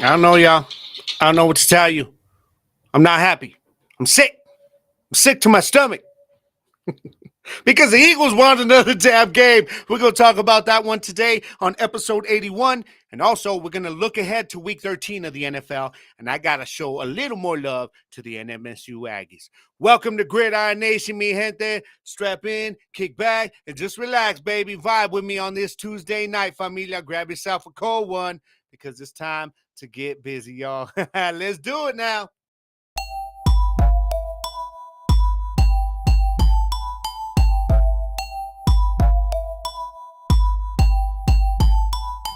I don't know, y'all. I don't know what to tell you. I'm not happy. I'm sick. I'm sick to my stomach because the Eagles won another damn game. We're going to talk about that one today on episode 81. And also, we're going to look ahead to week 13 of the NFL. And I got to show a little more love to the NMSU Aggies. Welcome to Gridiron Nation, mi gente. Strap in, kick back, and just relax, baby. Vibe with me on this Tuesday night, familia. Grab yourself a cold one because it's time to get busy, y'all. Let's do it now.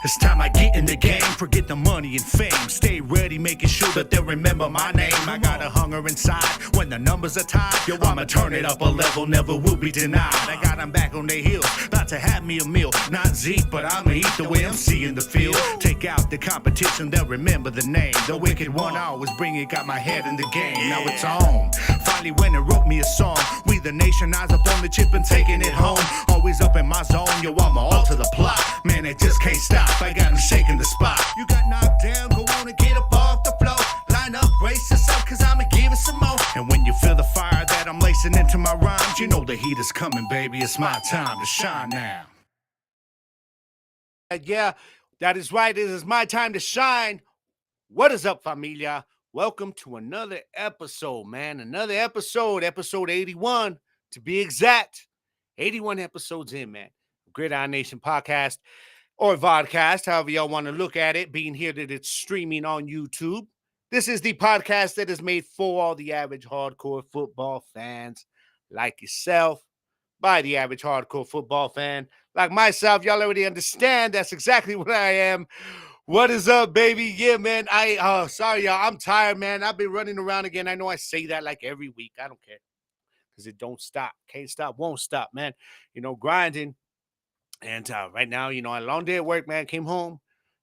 It's time I get in the game, forget the money and fame. Stay ready, making sure that they remember my name. I got a hunger inside when the numbers are tied. Yo, I'ma turn it up a level, never will be denied. I got them back on their heels, about to have me a meal. Not Zeke, but I'ma eat the way I'm seeing the field. Take out the competition, they'll remember the name. The wicked one I always bring it, got my head in the game. Now it's on. Finally went and wrote me a song. We the nation, eyes up on the chip and taking it home. Always up in my zone, yo, I'ma alter the plot. Man, it just can't stop. I got him shaking the spot. You got knocked down, go on and get up off the floor. Line up, brace yourself, cause I'ma give it some more. And when you feel the fire that I'm lacing into my rhymes, you know the heat is coming, baby. It's my time to shine now. Yeah, that is right. It is my time to shine. What is up, familia? Welcome to another episode, man. Another episode 81 to be exact. 81 episodes in, man. Gridiron Nation podcast or vodcast, however y'all want to look at it, being here that it's streaming on YouTube. This is the podcast that is made for all the average hardcore football fans like yourself, by the average hardcore football fan like myself. Y'all already understand that's exactly what I am. What is up, baby? Yeah, man. Sorry, y'all. I'm tired, man. I've been running around again. I know I say that like every week. I don't care because it don't stop. Can't stop, won't stop, man. Grinding. And right now, a long day at work, man. Came home.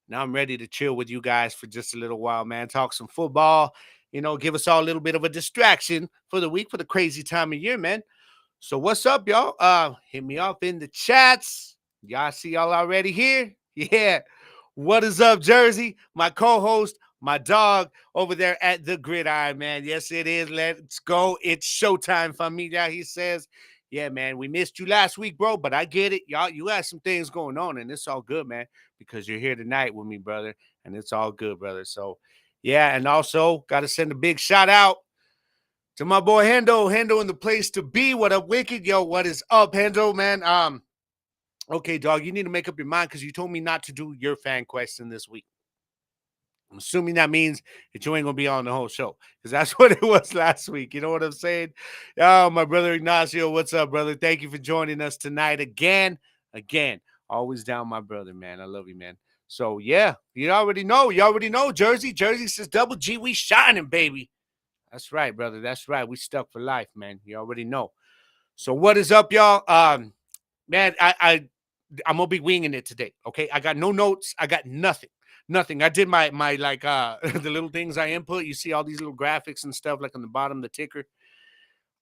Now I'm ready to chill with you guys for just a little while, man. Talk some football. Give us all a little bit of a distraction for the week, for the crazy time of year, man. So what's up, y'all? Hit me up in the chats. Y'all see y'all already here? Yeah. What is up, Jersey? My co-host, my dog over there at the Gridiron, man. Yes, it is. Let's go. It's showtime, familia. He says, yeah, man, we missed you last week, bro, but I get it. Y'all, you got some things going on, and it's all good, man, because you're here tonight with me, brother, and it's all good, brother. So, yeah, and also got to send a big shout out to my boy Hendo in the place to be. What up, Wicked? Yo, what is up, Hendo, man? Okay, dog, you need to make up your mind because you told me not to do your fan question this week. I'm assuming that means that you ain't going to be on the whole show because that's what it was last week. You know what I'm saying? Oh, my brother Ignacio, what's up, brother? Thank you for joining us tonight again. Always down, my brother, man. I love you, man. So, yeah, you already know. Jersey. Jersey says double G, we shining, baby. That's right, brother. That's right. We stuck for life, man. You already know. So, what is up, y'all? Man, I'm gonna be winging it today. Okay, I got no notes. I got nothing. I did my like the little things I input. You see all these little graphics and stuff like on the bottom, the ticker.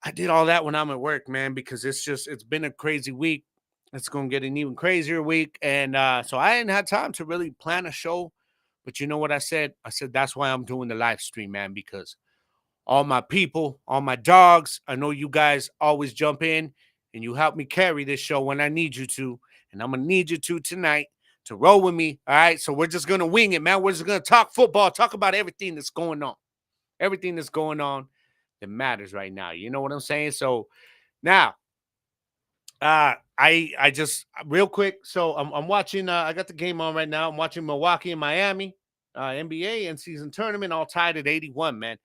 I did all that when I'm at work, man, because it's been a crazy week. It's gonna get an even crazier week, and so I didn't have time to really plan a show. But you know what I said? I said that's why I'm doing the live stream, man, because all my people, all my dogs, I know you guys always jump in and you help me carry this show when I need you to. And I'm going to need you to tonight to roll with me. All right. So we're just going to wing it, man. We're just going to talk football, talk about everything that's going on. Everything that's going on that matters right now. You know what I'm saying? So now, I just real quick. So I'm watching. I got the game on right now. I'm watching Milwaukee and Miami, NBA and season tournament, all tied at 81. Man,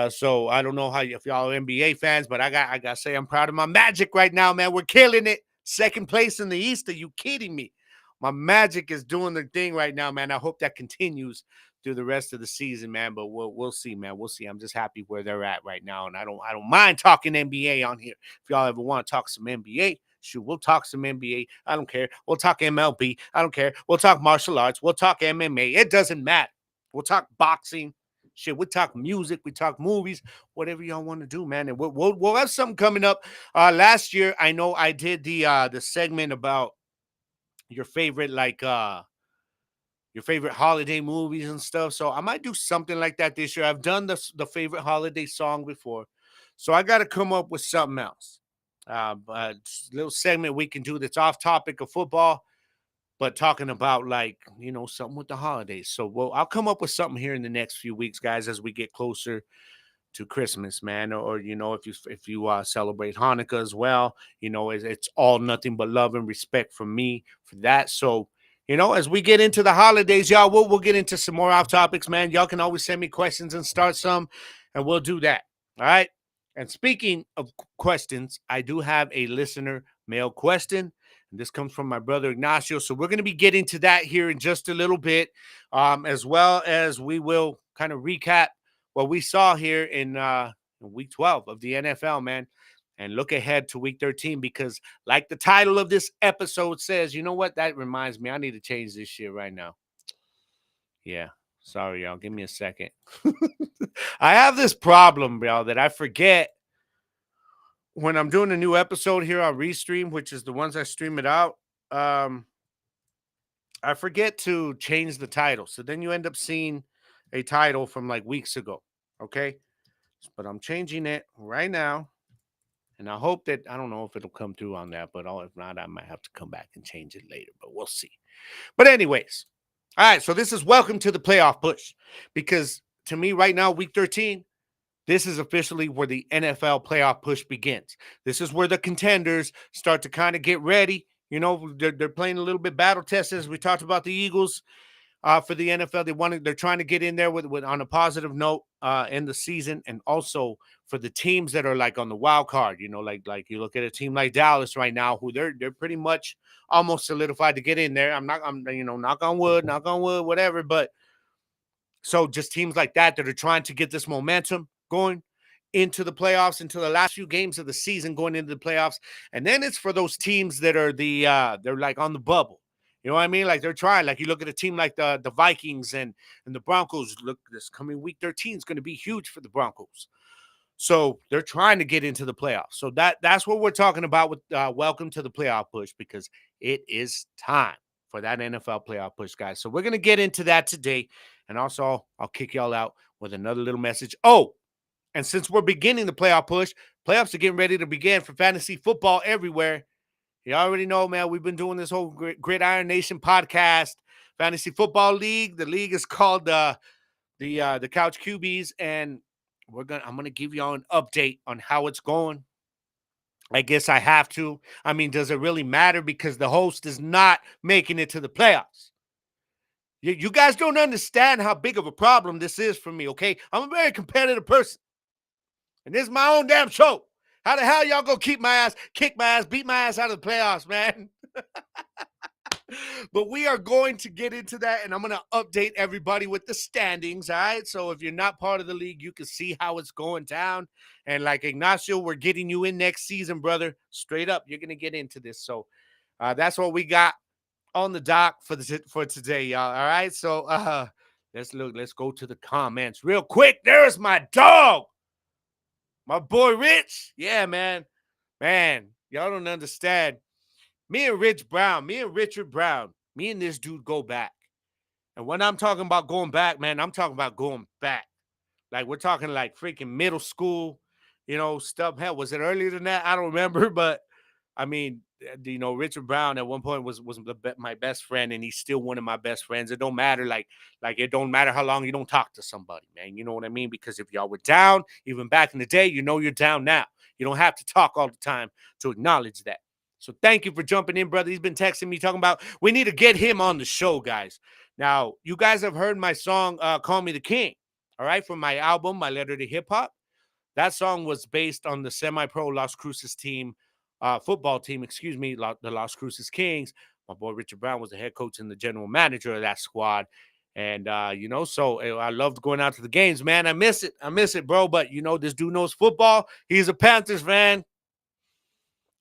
so I don't know if y'all are NBA fans, but I got to say I'm proud of my Magic right now, man. We're killing it. Second place in the East. Are you kidding me? My Magic is doing their thing right now, man. I hope that continues through the rest of the season, man. But we'll see, man. We'll see. I'm just happy where they're at right now, and I don't mind talking NBA on here. If y'all ever want to talk some NBA, shoot, we'll talk some NBA. I don't care. We'll talk MLB. I don't care. We'll talk martial arts. We'll talk MMA. It doesn't matter. We'll talk boxing. Shit, we talk music, we talk movies, whatever y'all want to do, man. And we'll have something coming up. Last year, I know I did the segment about your favorite your favorite holiday movies and stuff. So I might do something like that this year. I've done the favorite holiday song before, so I got to come up with something else. But little segment we can do that's off topic of football, but talking about like something with the holidays. So I'll come up with something here in the next few weeks, guys, as we get closer to Christmas, man, or if you celebrate Hanukkah as well, it's all nothing but love and respect from me for that. So, as we get into the holidays, y'all, we'll get into some more off topics, man. Y'all can always send me questions and start some, and we'll do that. All right. And speaking of questions, I do have a listener mail question. And this comes from my brother Ignacio. So we're going to be getting to that here in just a little bit, as well as we will kind of recap what we saw here in week 12 of the NFL, man, and look ahead to week 13 because, like the title of this episode says, you know what? That reminds me, I need to change this shit right now. Yeah. Sorry, y'all. Give me a second. I have this problem, y'all, that I forget when I'm doing a new episode here on Restream, which is the ones I stream it out. I forget to change the title. So then you end up seeing a title from like weeks ago. Okay. But I'm changing it right now. And I hope that, I don't know if it'll come through on that, but if not, I might have to come back and change it later, but we'll see. But anyways, all right, so this is welcome to the playoff push because to me right now, week 13, this is officially where the NFL playoff push begins. This is where the contenders start to kind of get ready. They're playing a little bit battle tested, as we talked about the Eagles. For the NFL, they're trying to get in there with on a positive note in the season, and also for the teams that are like on the wild card. Like you look at a team like Dallas right now, who they're pretty much almost solidified to get in there. I'm knock on wood, whatever. But so just teams like that are trying to get this momentum going into the playoffs, into the last few games of the season, going into the playoffs, and then it's for those teams that are they're like on the bubble. You know what I mean? Like they're trying. Like you look at a team like the Vikings and the Broncos. Look, this coming week 13 is going to be huge for the Broncos. So they're trying to get into the playoffs. So that's what we're talking about with welcome to the playoff push, because it is time for that NFL playoff push, guys. So we're going to get into that today. And also, I'll kick y'all out with another little message. Oh, and since we're beginning the playoff push, playoffs are getting ready to begin for fantasy football everywhere. You already know, man, we've been doing this whole Gridiron Nation podcast, fantasy football league. The league is called the Couch QBs, and I'm gonna give y'all an update on how it's going. I guess I have to. I mean, does it really matter? Because the host is not making it to the playoffs. You guys don't understand how big of a problem this is for me, okay? I'm a very competitive person. And this is my own damn show. How the hell y'all gonna kick my ass, beat my ass out of the playoffs, man? But we are going to get into that, and I'm going to update everybody with the standings, all right? So if you're not part of the league, you can see how it's going down. And like Ignacio, we're getting you in next season, brother. Straight up, you're going to get into this. So that's what we got on the dock for today, y'all, all right? So let's go to the comments real quick. There's my dog. My boy Rich. Yeah, man. Man, y'all don't understand. Me and Richard Brown, me and this dude go back. And when I'm talking about going back, man, I'm talking about going back. Like we're talking like freaking middle school, stuff. Hell, was it earlier than that? I don't remember, but I mean, Richard Brown at one point was my best friend, and he's still one of my best friends. It don't matter, like it don't matter how long you don't talk to somebody, man. You know what I mean? Because if y'all were down, even back in the day, you're down now. You don't have to talk all the time to acknowledge that. So thank you for jumping in, brother. He's been texting me talking about we need to get him on the show, guys. Now, you guys have heard my song, Call Me the King, all right, from my album, My Letter to Hip Hop. That song was based on the semi-pro Las Cruces team, football team, the Las Cruces Kings. My boy Richard Brown was the head coach and the general manager of that squad. And, so I loved going out to the games, man. I miss it, bro. But, this dude knows football. He's a Panthers fan.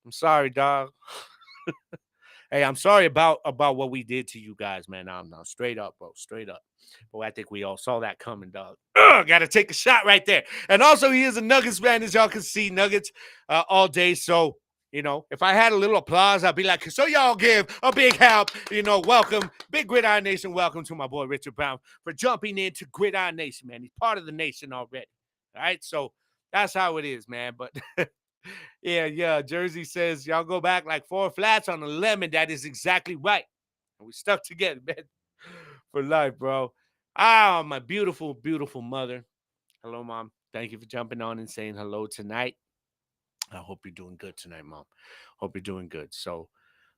I'm sorry, dog. Hey, I'm sorry about what we did to you guys, man. I'm not straight up, bro. Straight up. Boy, I think we all saw that coming, dog. Got to take a shot right there. And also, he is a Nuggets fan, as y'all can see. Nuggets all day. So If I had a little applause, I'd be like, so y'all give a big help. Welcome, Big Gridiron Nation. Welcome to my boy Richard Brown for jumping into Gridiron Nation, man. He's part of the nation already. All right, so that's how it is, man. But yeah. Jersey says y'all go back like 4 flats on a lemon. That is exactly right. And we stuck together, man, for life, bro. Ah, my beautiful, beautiful mother. Hello, Mom. Thank you for jumping on and saying hello tonight. I hope you're doing good tonight, Mom. Hope you're doing good. So,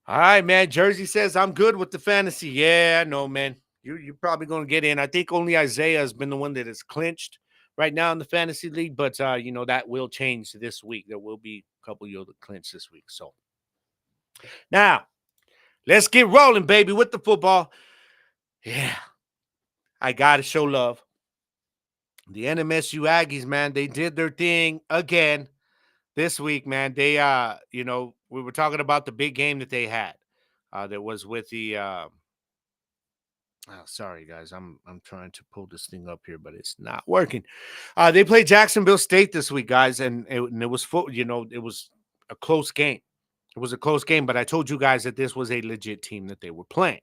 all right, man. Jersey says I'm good with the fantasy. Yeah, I know, man. You're probably going to get in. I think only Isaiah has been the one that has clinched right now in the fantasy league, but that will change this week. There will be a couple of you that clinch this week. So now let's get rolling, baby, with the football. Yeah, I gotta show love. The NMSU Aggies, man, they did their thing again this week, man. They we were talking about the big game that they had. That was with the sorry guys, I'm trying to pull this thing up here, but it's not working. They played Jacksonville State this week, guys, and it was full, it was a close game. It was a close game, but I told you guys that this was a legit team that they were playing.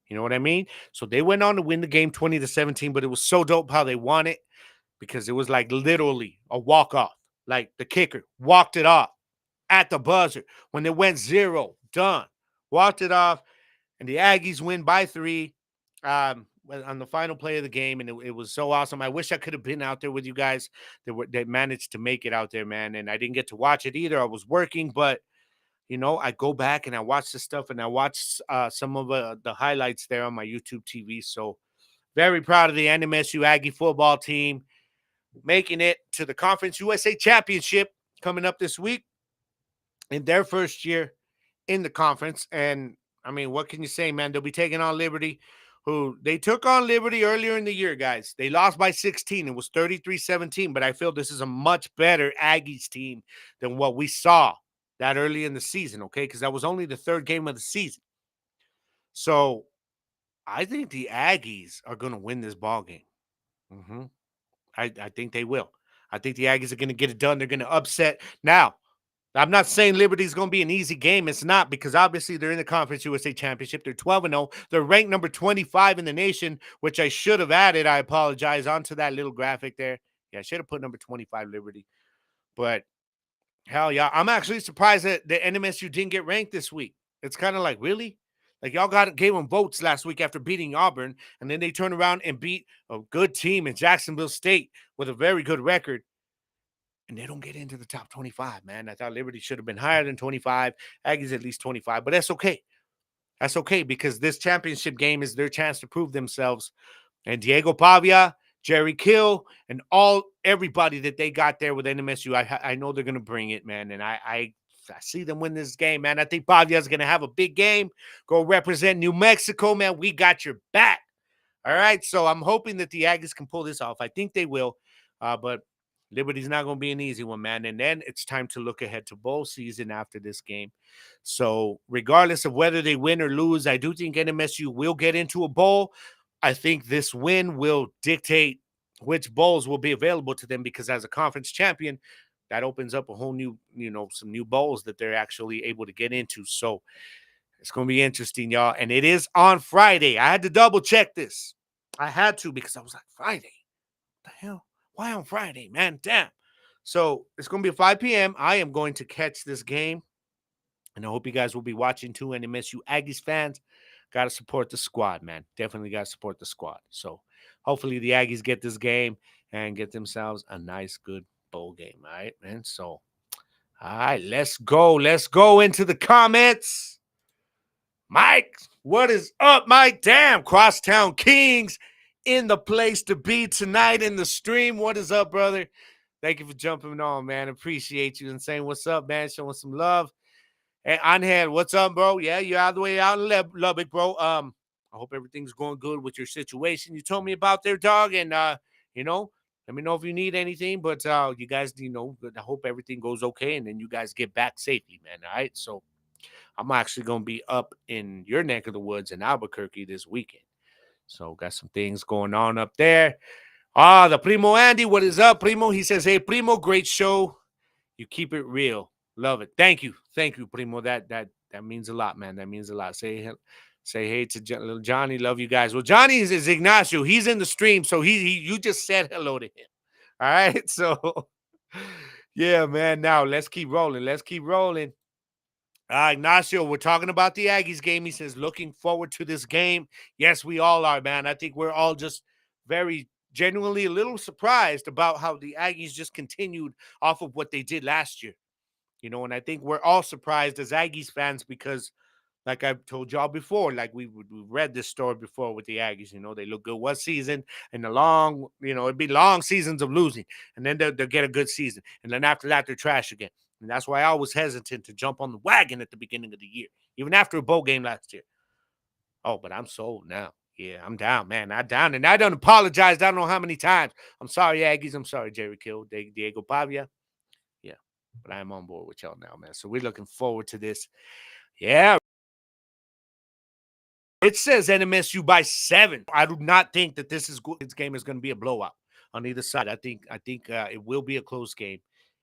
You know what I mean? So they went on to win the game 20-17, but it was so dope how they won it because it was like literally a walk-off. Like the kicker walked it off at the buzzer when it went 0, done. Walked it off, and the Aggies win by 3 on the final play of the game, and it was so awesome. I wish I could have been out there with you guys that managed to make it out there, man, and I didn't get to watch it either. I was working, but I go back and I watch the stuff, and I watch some of the highlights there on my YouTube TV. So very proud of the NMSU Aggie football team making it to the Conference USA Championship coming up this week in their first year in the conference. And, I mean, what can you say, man? They'll be taking on Liberty, who they took on Liberty earlier in the year, guys. They lost by 16. It was 33-17, but I feel this is a much better Aggies team than what we saw that early in the season, okay? Because that was only the 3rd game of the season. So I think the Aggies are going to win this ball game. I think they will. I think the Aggies are going to get it done. They're going to upset. Now, I'm not saying Liberty's going to be an easy game. It's not, because obviously they're in the Conference USA Championship. They're 12-0. They're ranked number 25 in the nation, which I should have added. I apologize, onto that little graphic there. Yeah, I should have put number 25 Liberty. But hell yeah, I'm actually surprised that the NMSU didn't get ranked this week. It's kind of like, really? Like, y'all gave them votes last week after beating Auburn, and then they turn around and beat a good team in Jacksonville State with a very good record, and they don't get into the top 25, man. I thought Liberty should have been higher than 25. Aggies at least 25, but that's okay. That's okay, because this championship game is their chance to prove themselves. And Diego Pavia, Jerry Kill, and everybody that they got there with NMSU, I know they're going to bring it, man. And I see them win this game, man. I think Pavia's going to have a big game. Go represent New Mexico, man. We got your back. All right, so I'm hoping that the Aggies can pull this off. I think they will, but Liberty's not going to be an easy one, man. And then it's time to look ahead to bowl season after this game. So regardless of whether they win or lose, I do think NMSU will get into a bowl. I think this win will dictate which bowls will be available to them, because as a conference champion, that opens up a whole new, some new bowls that they're actually able to get into. So it's going to be interesting, y'all. And it is on Friday. I had to double check this. I had to, because I was like, Friday? What the hell? Why on Friday, man? Damn. So it's going to be at 5 p.m. I am going to catch this game, and I hope you guys will be watching too. And MSU Aggies fans, got to support the squad, man. Definitely got to support the squad. So hopefully the Aggies get this game and get themselves a nice, good bowl game. All right, man. So, all right, let's go. Let's go into the comments. Mike, what is up, Mike? Damn, Crosstown Kings in the place to be tonight in the stream. What is up, brother? Thank you for jumping on, man. Appreciate you and saying what's up, man. Showing some love. Hey, Anhel, what's up, bro? Yeah, you're all the way out in Lubbock, bro. I hope everything's going good with your situation. You told me about their dog, and let me know if you need anything. But you guys, I hope everything goes okay, and then you guys get back safely, man. All right, so I'm actually going to be up in your neck of the woods in Albuquerque this weekend. So got some things going on up there. The Primo Andy, what is up, Primo? He says, hey, Primo, great show. You keep it real. Love it. Thank you, Primo. That means a lot, man. That means a lot. Say hey to little Johnny. Love you guys. Well, Johnny is Ignacio. He's in the stream, so he you just said hello to him. All right, so yeah, man. Now let's keep rolling. Let's keep rolling. Ignacio, we're talking about the Aggies game. He says, looking forward to this game. Yes, we all are, man. I think we're all just very genuinely a little surprised about how the Aggies just continued off of what they did last year. And I think we're all surprised as Aggies fans because, like I've told y'all before, like we read this story before with the Aggies. They look good one season, and the long, it'd be long seasons of losing, and then they'll get a good season, and then after that they're trash again. And that's why I was hesitant to jump on the wagon at the beginning of the year, even after a bowl game last year. Oh, but I'm sold now. Yeah, I'm down, man. I'm down, and I don't apologize. I don't know how many times. I'm sorry, Aggies. I'm sorry, Jerry Kill, Diego Pavia. Yeah, but I'm on board with y'all now, man. So we're looking forward to this. Yeah. It says NMSU by 7. I do not think that this game is going to be a blowout on either side. I think it will be a close game,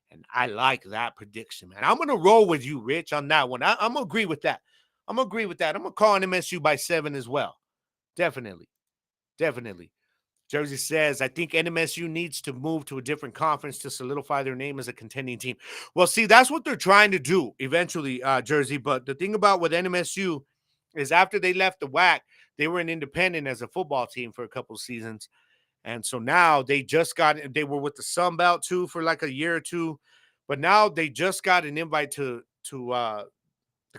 and I like that prediction, man. I'm going to roll with you, Rich, on that one. I'm going to agree with that. I'm going to call NMSU by 7 as well. Definitely, definitely. Jersey says, I think NMSU needs to move to a different conference to solidify their name as a contending team. Well, see, that's what they're trying to do eventually, Jersey. But the thing about with NMSU is after they left the WAC, they were an independent as a football team for a couple of seasons. And so now they were with the Sun Belt too for like a year or two. But now they just got an invite to the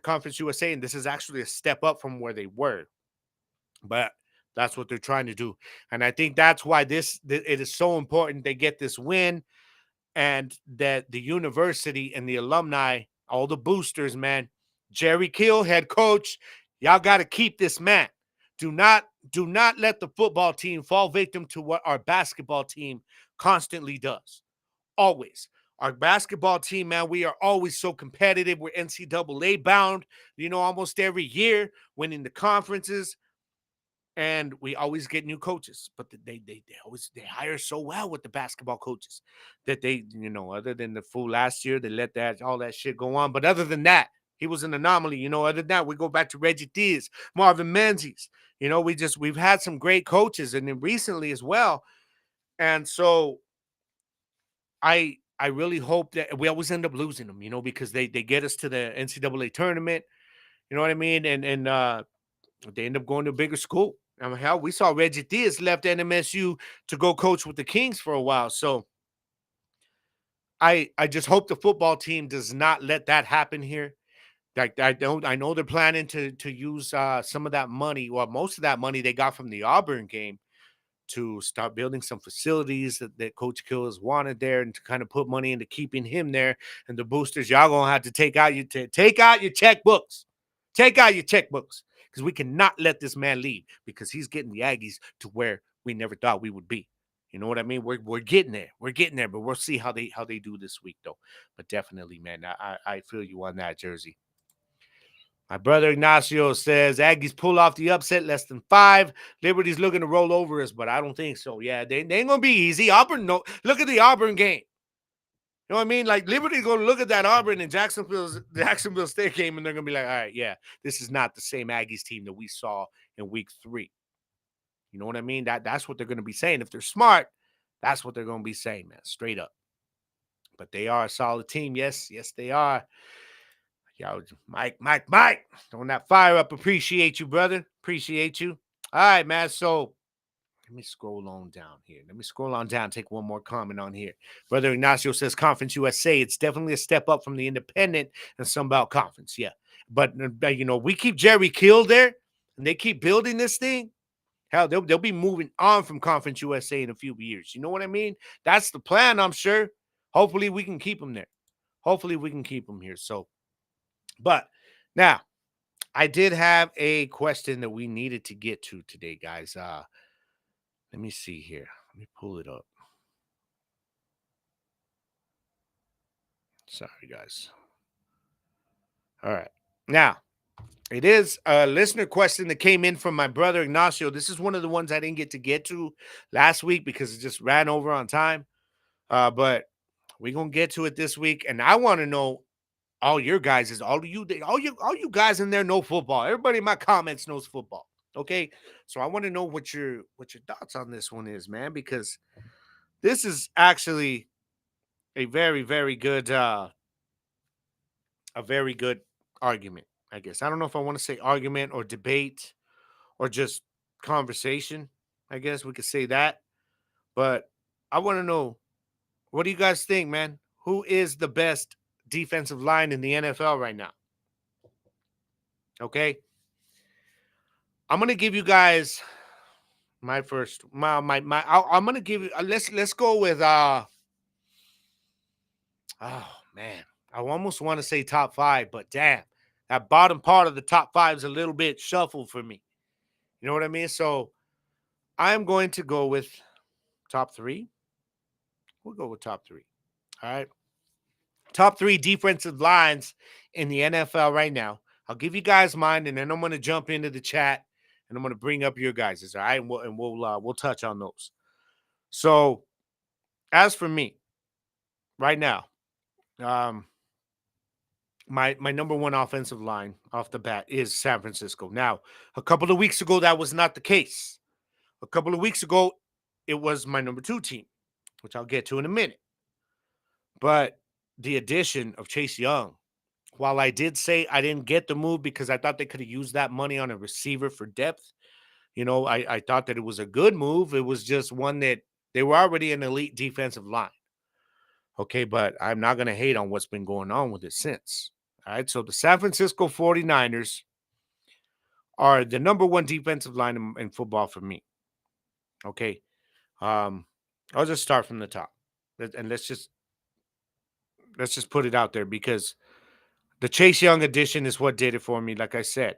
Conference USA. And this is actually a step up from where they were. But that's what they're trying to do. And I think that's why it is so important they get this win and that the university and the alumni, all the boosters, man, Jerry Kill, head coach, y'all got to keep this man. Do not let the football team fall victim to what our basketball team constantly does. Always. Our basketball team, man, we are always so competitive. We're NCAA bound, almost every year, winning the conferences. And we always get new coaches, but they hire so well with the basketball coaches that they, other than the fool last year, they let all that shit go on. But other than that, he was an anomaly. Other than that, we go back to Reggie Diaz, Marvin Menzies. We've had some great coaches, and then recently as well. And so I really hope that we always end up losing them, because they get us to the NCAA tournament. You know what I mean? And they end up going to a bigger school. I mean, hell, we saw Reggie Diaz left NMSU to go coach with the Kings for a while. So I just hope the football team does not let that happen here. Like I know they're planning to use some of that money, or most of that money they got from the Auburn game, to start building some facilities that Coach Kill has wanted there, and to kind of put money into keeping him there. And the boosters, y'all gonna have to take out your checkbooks. Take out your checkbooks, because we cannot let this man leave, because he's getting the Aggies to where we never thought we would be. You know what I mean? We're getting there. We're getting there, but we'll see how they do this week, though. But definitely, man, I feel you on that, Jersey. My brother Ignacio says Aggies pull off the upset, less than 5. Liberty's looking to roll over us, but I don't think so. Yeah, they ain't gonna be easy. Auburn, no. Look at the Auburn game. You know what I mean? Like, Liberty's gonna look at that Auburn and Jacksonville State game, and they're gonna be like, all right, yeah, this is not the same Aggies team that we saw in week 3. You know what I mean? That's what they're gonna be saying. If they're smart, that's what they're gonna be saying, man. Straight up. But they are a solid team. Yes, they are. Yo, Mike, throwing that fire up. Appreciate you, brother. Appreciate you. All right, man. So let me scroll on down here. Take one more comment on here. Brother Ignacio says Conference USA. It's definitely a step up from the independent and Sunbelt Conference. Yeah. But we keep Jerry Kill there, and they keep building this thing. Hell, they'll be moving on from Conference USA in a few years. You know what I mean? That's the plan, I'm sure. Hopefully we can keep them there. Here. So, but now, I did have a question that we needed to get to today, guys. Let me see here. Let me pull it up. Sorry, guys. All right. Now, it is a listener question that came in from my brother Ignacio. This is one of the ones I didn't get to last week because it just ran over on time. But we're going to get to it this week. And I want to know, all your guys is all you guys in there know football. Everybody in my comments knows football. Okay, so I want to know what your thoughts on this one is, man, because this is actually a very good a very good argument. I guess I don't know if I want to say argument or debate or just conversation. I guess we could say that, but I want to know, what do you guys think, man? Who is the best defensive line in the NFL right now? Okay, I'm gonna give you guys my first my. I'm gonna give you. Let's go with oh man, I almost want to say top five, but damn, that bottom part of the top five is a little bit shuffled for me. You know what I mean? So I'm going to go with top three. We'll go with top three. All right. Top three defensive lines in the NFL right now. I'll give you guys mine, and then I'm going to jump into the chat, and I'm going to bring up your guys's. All right, and we'll touch on those. So, as for me, right now, um, my number one offensive line off the bat is San Francisco. Now, a couple of weeks ago, that was not the case. A couple of weeks ago, it was my number two team, which I'll get to in a minute. But the addition of Chase Young, while I did say I didn't get the move because I thought they could have used that money on a receiver for depth, I thought that it was a good move. It was just one that they were already an elite defensive line. Okay, but I'm not going to hate on what's been going on with it since. All right, so the San Francisco 49ers are the number one defensive line in football for me. Okay, um, I'll just start from the top, and let's just put it out there because the Chase Young addition is what did it for me, like I said.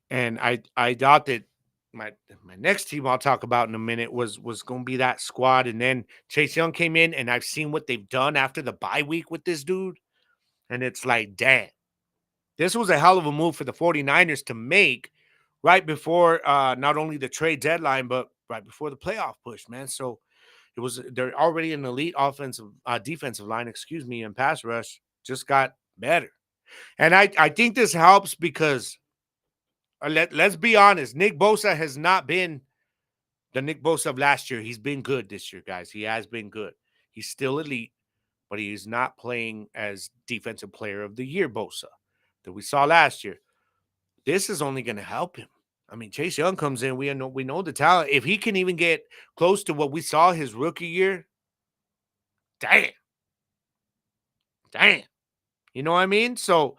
And I thought that my my next team I'll talk about in a minute was going to be that squad, and then Chase Young came in, and I've seen what they've done after the bye week with this dude, and it's like, damn, this was a hell of a move for the 49ers to make right before not only the trade deadline but right before the playoff push, man. So they're already an elite offensive defensive line, excuse me, and pass rush just got better. And I think this helps because let's be honest, Nick Bosa has not been the Nick Bosa of last year. He's been good this year, guys. He has been good. He's still elite, but he is not playing as defensive player of the year Bosa that we saw last year. This is only going to help him. I mean, Chase Young comes in. We know the talent. If he can even get close to what we saw his rookie year, damn. Damn. You know what I mean? So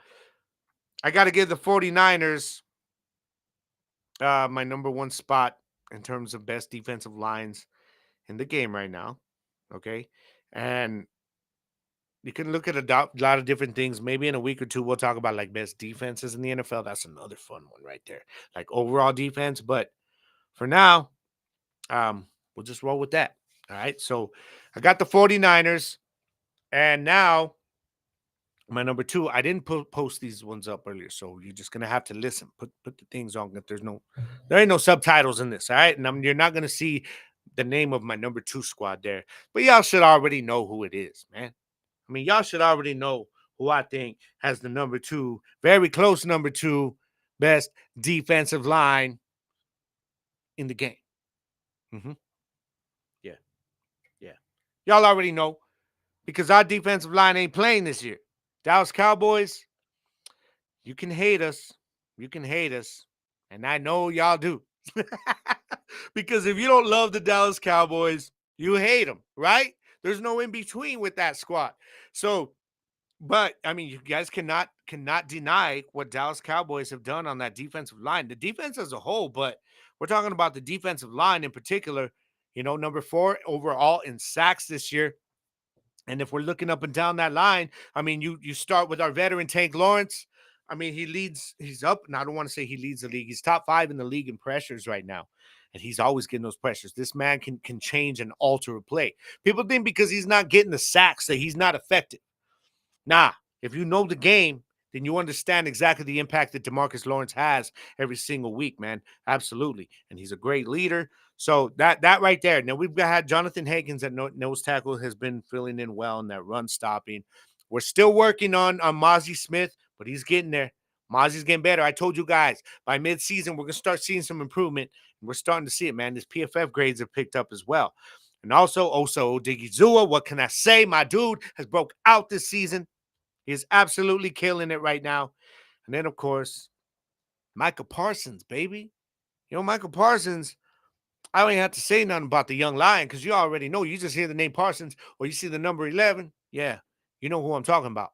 I got to give the 49ers my number one spot in terms of best defensive lines in the game right now. Okay. And you can look at lot of different things. Maybe in a week or two, we'll talk about like best defenses in the NFL. That's another fun one right there. Like overall defense. But for now, we'll just roll with that. All right. So I got the 49ers. And now my number two, I didn't post these ones up earlier, so you're just gonna have to listen. Put the things on. If there ain't no subtitles in this, all right. And you're not gonna see the name of my number two squad there, but y'all should already know who it is, man. I mean, y'all should already know who I think has the number two, very close number two, best defensive line in the game. Mm-hmm. Yeah, yeah. Y'all already know because our defensive line ain't playing this year. Dallas Cowboys, you can hate us. You can hate us. And I know y'all do. Because if you don't love the Dallas Cowboys, you hate them, right? There's no in between with that squad. So, but I mean, you guys cannot deny what Dallas Cowboys have done on that defensive line. The defense as a whole, but we're talking about the defensive line in particular. Number 4 overall in sacks this year. And if we're looking up and down that line, I mean, you start with our veteran Tank Lawrence. I mean, he's up, and I don't want to say he leads the league. He's top 5 in the league in pressures right now. And he's always getting those pressures. This man can change and alter a play. People think because he's not getting the sacks that he's not effective. Nah, if you know the game, then you understand exactly the impact that DeMarcus Lawrence has every single week, man. Absolutely. And he's a great leader. So that right there. Now we've had Jonathan Hankins at nose tackle has been filling in well in that run stopping. We're still working on Mozzie Smith, but he's getting there. Mozzie's getting better. I told you guys by midseason we're gonna start seeing some improvement. And we're starting to see it, man. His PFF grades have picked up as well. And also Osa Odigizua, what can I say? My dude has broke out this season. He's absolutely killing it right now. And then, of course, Michael Parsons, baby. Michael Parsons, I don't even have to say nothing about the young lion because you already know. You just hear the name Parsons or you see the number 11. Yeah, you know who I'm talking about.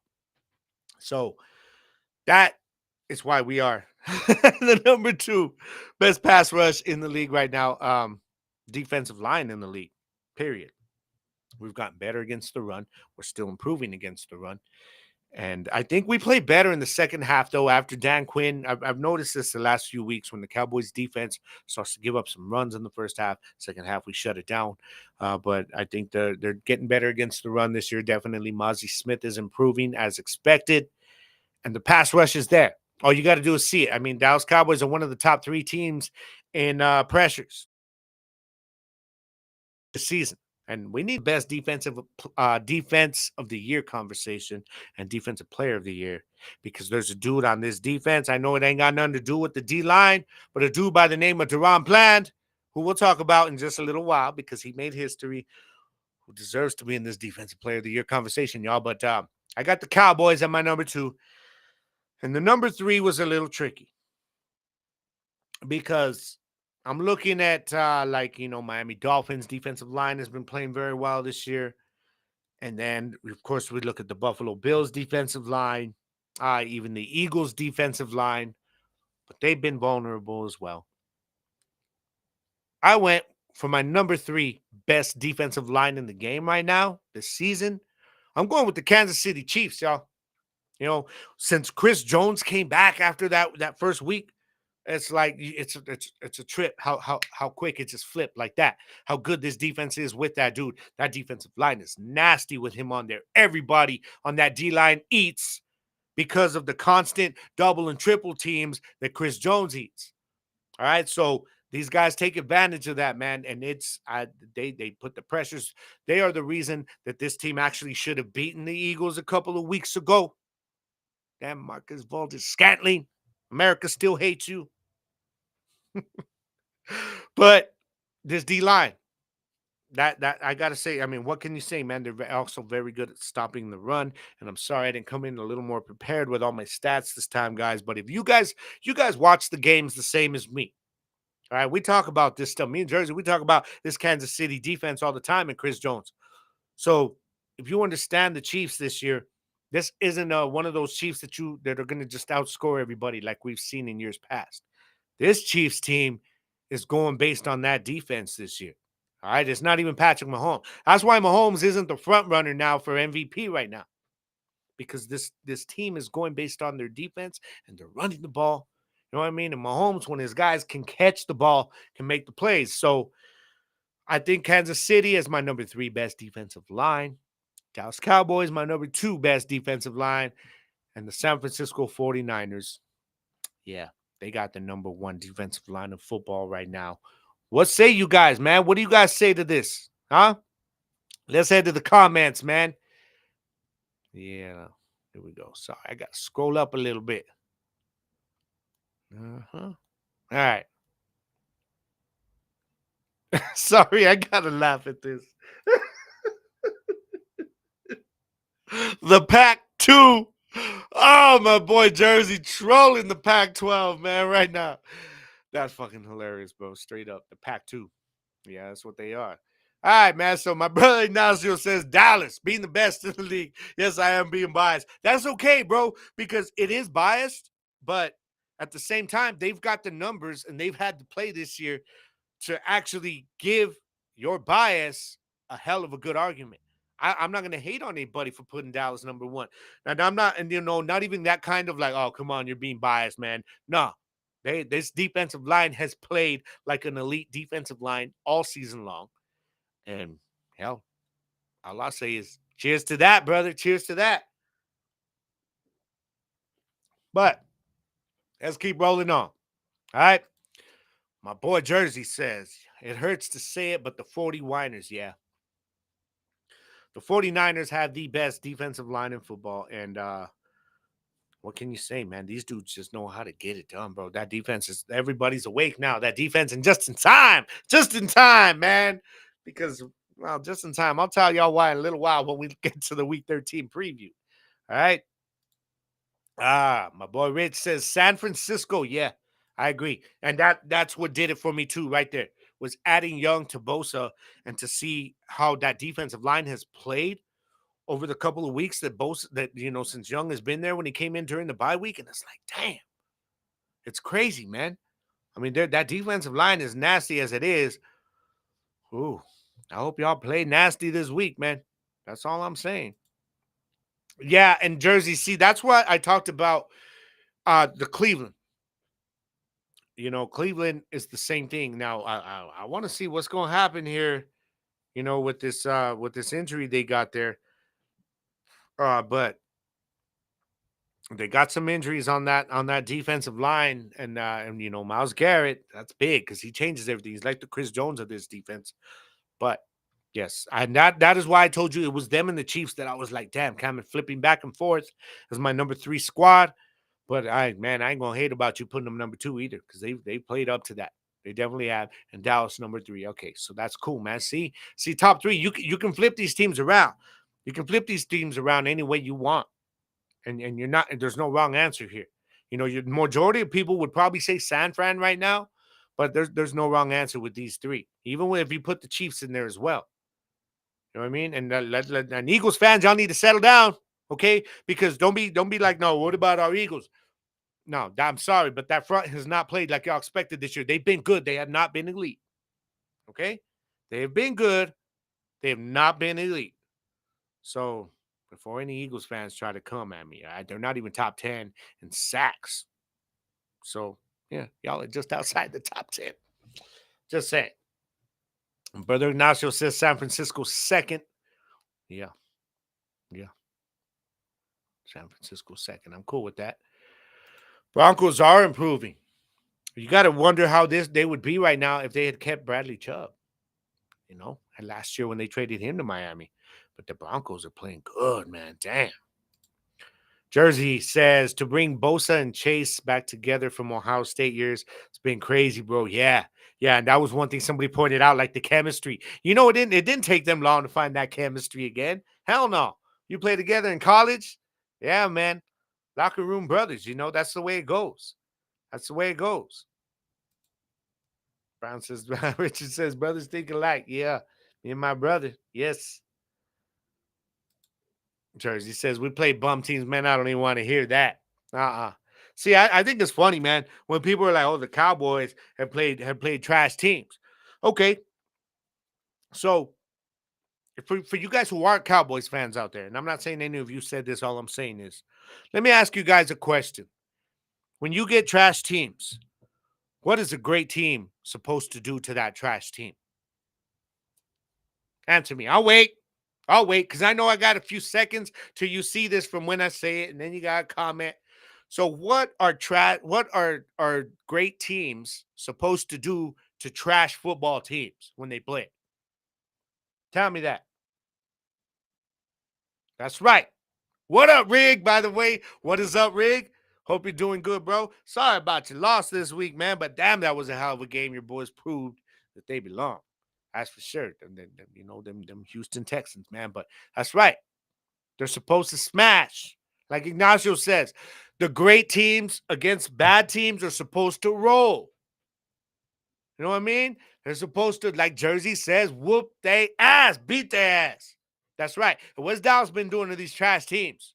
So that is why we are the number 2 best pass rush in the league right now. Defensive line in the league, period. We've gotten better against the run. We're still improving against the run. And I think we played better in the second half, though, after Dan Quinn. I've noticed this the last few weeks when the Cowboys defense starts to give up some runs in the first half. Second half, we shut it down. But I think they're getting better against the run this year. Definitely, Mozzie Smith is improving as expected. And the pass rush is there. All you got to do is see it. I mean, Dallas Cowboys are one of the top 3 teams in pressures this season. And we need best defense of the year conversation and defensive player of the year because there's a dude on this defense. I know it ain't got nothing to do with the D line, but a dude by the name of Deron Bland, who we'll talk about in just a little while because he made history, who deserves to be in this defensive player of the year conversation, y'all. But I got the Cowboys at my number 2, and the number 3 was a little tricky because I'm looking at Miami Dolphins defensive line has been playing very well this year. And then, of course, we look at the Buffalo Bills defensive line, even the Eagles defensive line, but they've been vulnerable as well. I went for my number 3 best defensive line in the game right now this season. I'm going with the Kansas City Chiefs, y'all. Since Chris Jones came back after that first week, it's like it's a trip how quick it just flipped like that. How good this defense is with that dude. That defensive line is nasty with him on there. Everybody on that D line eats because of the constant double and triple teams that Chris Jones eats. All right, so these guys take advantage of that, man, and they put the pressures. They are the reason that this team actually should have beaten the Eagles a couple of weeks ago. Damn, Marcus Valdes-Scantling, America still hates you. But this D line, that I gotta say, I mean, what can you say, man? They're also very good at stopping the run. And I'm sorry I didn't come in a little more prepared with all my stats this time, guys. But if you guys watch the games the same as me, all right, we talk about this stuff. Me and Jersey, we talk about this Kansas City defense all the time and Chris Jones. So if you understand the Chiefs this year, this isn't one of those Chiefs that are going to just outscore everybody like we've seen in years past. This Chiefs team is going based on that defense this year. All right, it's not even Patrick Mahomes. That's why Mahomes isn't the front runner now for MVP right now, because this team is going based on their defense and they're running the ball. You know what I mean? And Mahomes, when his guys can catch the ball, can make the plays. So I think Kansas City is my number 3 best defensive line. Dallas Cowboys, my number 2 best defensive line. And the San Francisco 49ers, yeah, they got the number 1 defensive line of football right now. What say you guys, man? What do you guys say to this? Huh? Let's head to the comments, man. Yeah, here we go. Sorry, I got to scroll up a little bit. All right. Sorry, I got to laugh at this. The Pac-2. Oh, my boy Jersey trolling the Pac-12, man, right now. That's fucking hilarious, bro. Straight up. The Pac-2. Yeah, that's what they are. All right, man. So my brother Ignacio says Dallas being the best in the league. Yes, I am being biased. That's okay, bro, because it is biased, but at the same time, they've got the numbers and they've had to play this year to actually give your bias a hell of a good argument. I'm not going to hate on anybody for putting Dallas number 1. And I'm not, and not even that kind of like, oh, come on, you're being biased, man. No, this defensive line has played like an elite defensive line all season long. And hell, all I'll say is cheers to that, brother. Cheers to that. But let's keep rolling on. All right. My boy Jersey says, it hurts to say it, but the 40 Winers, yeah. The 49ers have the best defensive line in football. And what can you say, man? These dudes just know how to get it done, bro. That defense is everybody's awake now. That defense, and just in time, man. Because, well, just in time. I'll tell y'all why in a little while when we get to the Week 13 preview. All right. My boy Rich says San Francisco. Yeah, I agree. And that's what did it for me too, right there. Was adding Young to Bosa and to see how that defensive line has played over the couple of weeks that Bosa, that since Young has been there when he came in during the bye week, and it's like, damn, it's crazy, man. I mean, that defensive line is nasty as it is. Ooh, I hope y'all play nasty this week, man. That's all I'm saying. Yeah, and Jersey, see, that's what I talked about the Cleveland. Cleveland is the same thing. Now, I want to see what's going to happen here, with this injury they got there. But they got some injuries on that defensive line, and Myles Garrett, that's big because he changes everything. He's like the Chris Jones of this defense. But yes, and that is why I told you it was them and the Chiefs that I was like, damn, kind of flipping back and forth as my number 3 squad. But I ain't gonna hate about you putting them number 2 either, because they played up to that. They definitely have. And Dallas number 3. Okay, so that's cool, man. See, top 3. You can flip these teams around. You can flip these teams around any way you want, and you're not. There's no wrong answer here. Your majority of people would probably say San Fran right now, but there's no wrong answer with these 3. Even if you put the Chiefs in there as well. You know what I mean? And and Eagles fans, y'all need to settle down, okay? Because don't be like, no. What about our Eagles? No, I'm sorry, but that front has not played like y'all expected this year. They've been good. They have not been elite. Okay? They have been good. They have not been elite. So before any Eagles fans try to come at me, they're not even top 10 in sacks. So, yeah, y'all are just outside the top 10. Just saying. Brother Ignacio says San Francisco second. Yeah. Yeah. San Francisco second. I'm cool with that. Broncos are improving. You got to wonder how they would be right now if they had kept Bradley Chubb. And last year when they traded him to Miami. But the Broncos are playing good, man. Damn. Jersey says to bring Bosa and Chase back together from Ohio State years, it's been crazy, bro. Yeah. Yeah, and that was one thing somebody pointed out, like the chemistry. It didn't take them long to find that chemistry again. Hell no. You play together in college? Yeah, man. Locker room brothers, that's the way it goes. That's the way it goes. Brown says, Richard says, brothers think alike. Yeah, me and my brother. Yes. Jersey says, we play bum teams. Man, I don't even want to hear that. See, I think it's funny, man, when people are like, oh, the Cowboys have played trash teams. Okay. So for you guys who aren't Cowboys fans out there, and I'm not saying any of you said this, all I'm saying is, let me ask you guys a question. When you get trash teams, what is a great team supposed to do to that trash team? Answer me. I'll wait, because I know I got a few seconds till you see this from when I say it, and then you got to comment. So what are great teams supposed to do to trash football teams when they play? Tell me that. That's right. What up, Rig? By the way, what is up, Rig? Hope you're doing good, bro. Sorry about your loss this week, man, but damn, that was a hell of a game. Your boys proved that they belong. That's for sure. Them Houston Texans, man. But that's right. They're supposed to smash. Like Ignacio says, the great teams against bad teams are supposed to roll. You know what I mean? They're supposed to, like Jersey says, whoop their ass, beat their ass. That's right. And what's Dallas been doing to these trash teams?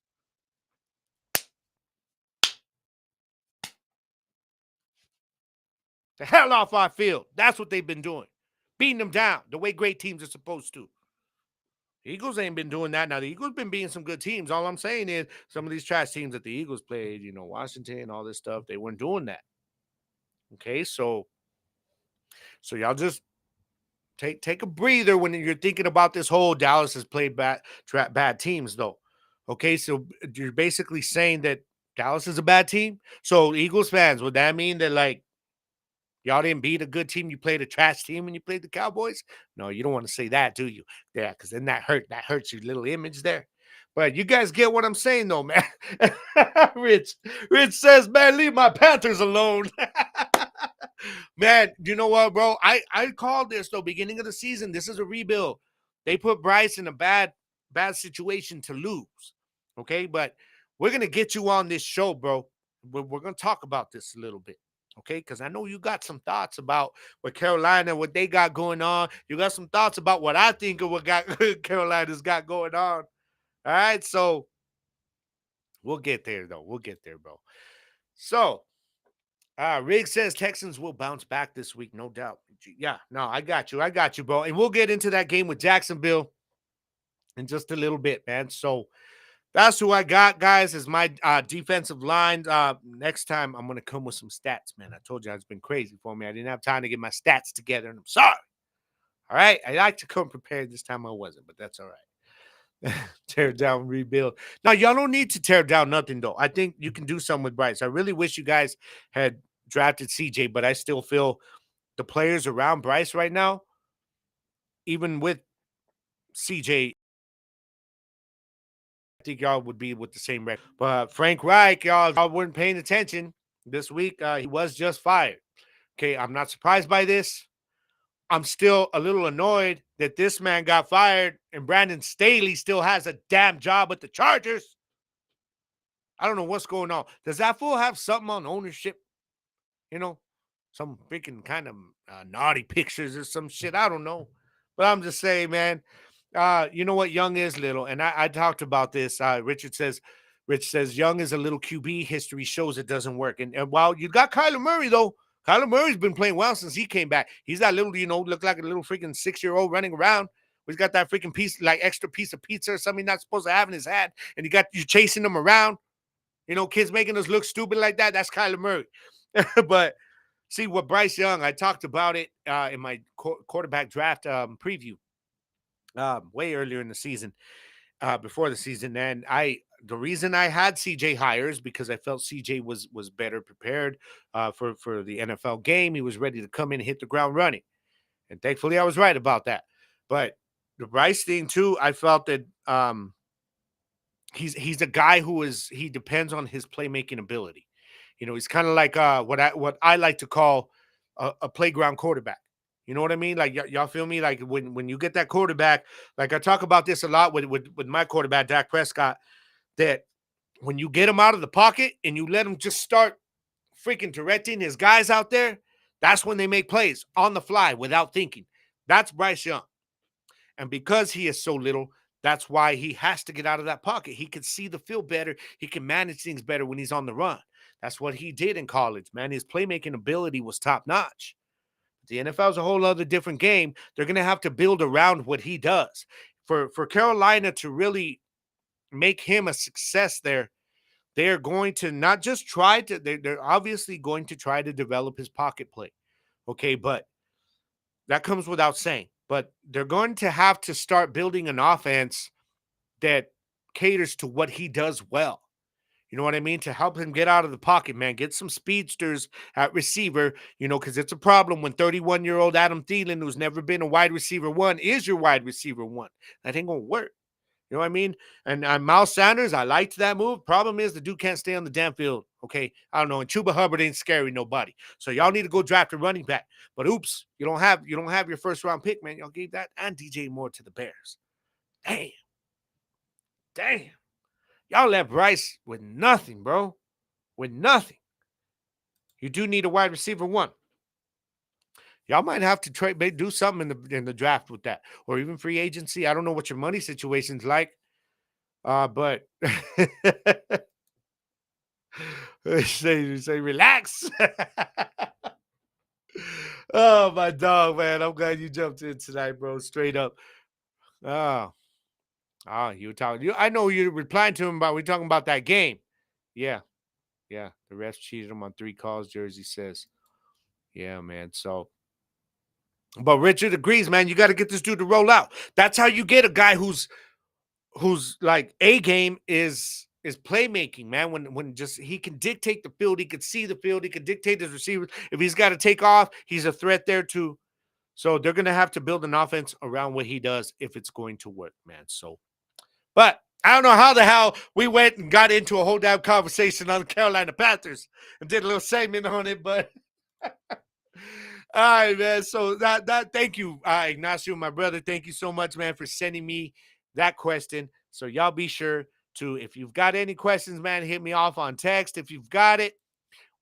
The hell off our field. That's what they've been doing. Beating them down the way great teams are supposed to. The Eagles ain't been doing that. Now, the Eagles been beating some good teams. All I'm saying is some of these trash teams that the Eagles played, Washington, all this stuff, they weren't doing that. Okay, so y'all just take a breather when you're thinking about this whole Dallas has played bad teams, though. Okay, so you're basically saying that Dallas is a bad team? So Eagles fans, would that mean that, like, Y'all didn't beat a good team. You played a trash team when you played the Cowboys. No, you don't want to say that, do you? Yeah, because then that hurts your little image there. But you guys get what I'm saying, though, man. Rich, Rich says, man, leave my Panthers alone. Man, you know what, bro? I called this though, beginning of the season. This is a rebuild. They put Bryce in a bad situation to lose. Okay, but we're gonna get you on this show, bro. We're gonna talk about this a little bit. Okay, because I know you got some thoughts about what Carolina, what they got going on. You got some thoughts about what I think of what got Carolina's got going on. All right, so we'll get there though. We'll get there, bro. So Riggs says Texans will bounce back this week, no doubt. Yeah, no, I got you. I got you, bro. And we'll get into that game with Jacksonville in just a little bit, man. So that's who I got, guys, is my defensive line. Next time, I'm going to come with some stats, man. I told you it's been crazy for me. I didn't have time to get my stats together, and I'm sorry. All right? I like to come prepared. This time I wasn't, but that's all right. Tear down, rebuild. Now, y'all don't need to tear down nothing, though. I think you can do something with Bryce. I really wish you guys had drafted CJ, but I still feel the players around Bryce right now, even with CJ, I think y'all would be with the same record. But Frank Reich, y'all weren't paying attention this week. He was just fired. Okay, I'm not surprised by this. I'm still a little annoyed that this man got fired and Brandon Staley still has a damn job with the Chargers. I don't know what's going on. Does that fool have something on ownership? You know, some freaking kind of naughty pictures or some shit. I don't know. But I'm just saying, man, you know what? Young is little. And I talked about this. Rich says, Young is a little QB. History shows it doesn't work. And while you got Kyler Murray, though, Kyler Murray's been playing well since he came back. He's that little, look like a little freaking 6-year-old running around. He's got that freaking piece, like extra piece of pizza or something he's not supposed to have in his hand. And you chasing him around. Kids making us look stupid like that. That's Kyler Murray. But see, what Bryce Young, I talked about it in my quarterback draft preview way earlier in the season, before the season. And the reason I had CJ higher is because I felt CJ was better prepared for the NFL game. He was ready to come in and hit the ground running. And thankfully, I was right about that. But the Bryce thing, too, I felt that he's a guy he depends on his playmaking ability. He's kind of like what I like to call a playground quarterback. You know what I mean? Like y'all feel me? Like when you get that quarterback, like I talk about this a lot with my quarterback, Dak Prescott, that when you get him out of the pocket and you let him just start freaking directing his guys out there, that's when they make plays on the fly without thinking. That's Bryce Young. And because he is so little, that's why he has to get out of that pocket. He can see the field better. He can manage things better when he's on the run. That's what he did in college, man. His playmaking ability was top notch. The NFL is a whole other different game. They're going to have to build around what he does. For Carolina to really make him a success there, they're going to not just try to, they're obviously going to try to develop his pocket play. Okay, but that comes without saying. But they're going to have to start building an offense that caters to what he does well. You know what I mean? To help him get out of the pocket, man. Get some speedsters at receiver, because it's a problem when 31-year-old Adam Thielen, who's never been a wide receiver one, is your wide receiver one. That ain't going to work. You know what I mean? And Miles Sanders, I liked that move. Problem is the dude can't stay on the damn field. Okay, I don't know. And Chuba Hubbard ain't scary nobody. So y'all need to go draft a running back. But oops, you don't have your first round pick, man. Y'all gave that and DJ Moore to the Bears. Damn. Y'all left Bryce with nothing, bro. With nothing. You do need a wide receiver one. Y'all might have to do something in the draft with that, or even free agency. I don't know what your money situation's like. But say relax. Oh, my dog, man. I'm glad you jumped in tonight, bro. Straight up. You were talking. I know you're replying to him about we talking about that game. Yeah. The refs cheated him on 3 calls, Jersey says. Yeah, man. So, but Richard agrees, man. You got to get this dude to roll out. That's how you get a guy who's like A game is is playmaking, man. When just he can dictate the field, he can see the field, he can dictate his receivers. If he's got to take off, he's a threat there too. So they're gonna have to build an offense around what he does if it's going to work, man. So, but I don't know how the hell we went and got into a whole damn conversation on the Carolina Panthers and did a little segment on it, but all right, man. So that thank you, Ignacio, my brother. Thank you so much, man, for sending me that question. So y'all be sure to, if you've got any questions, man, hit me off on text if you've got it,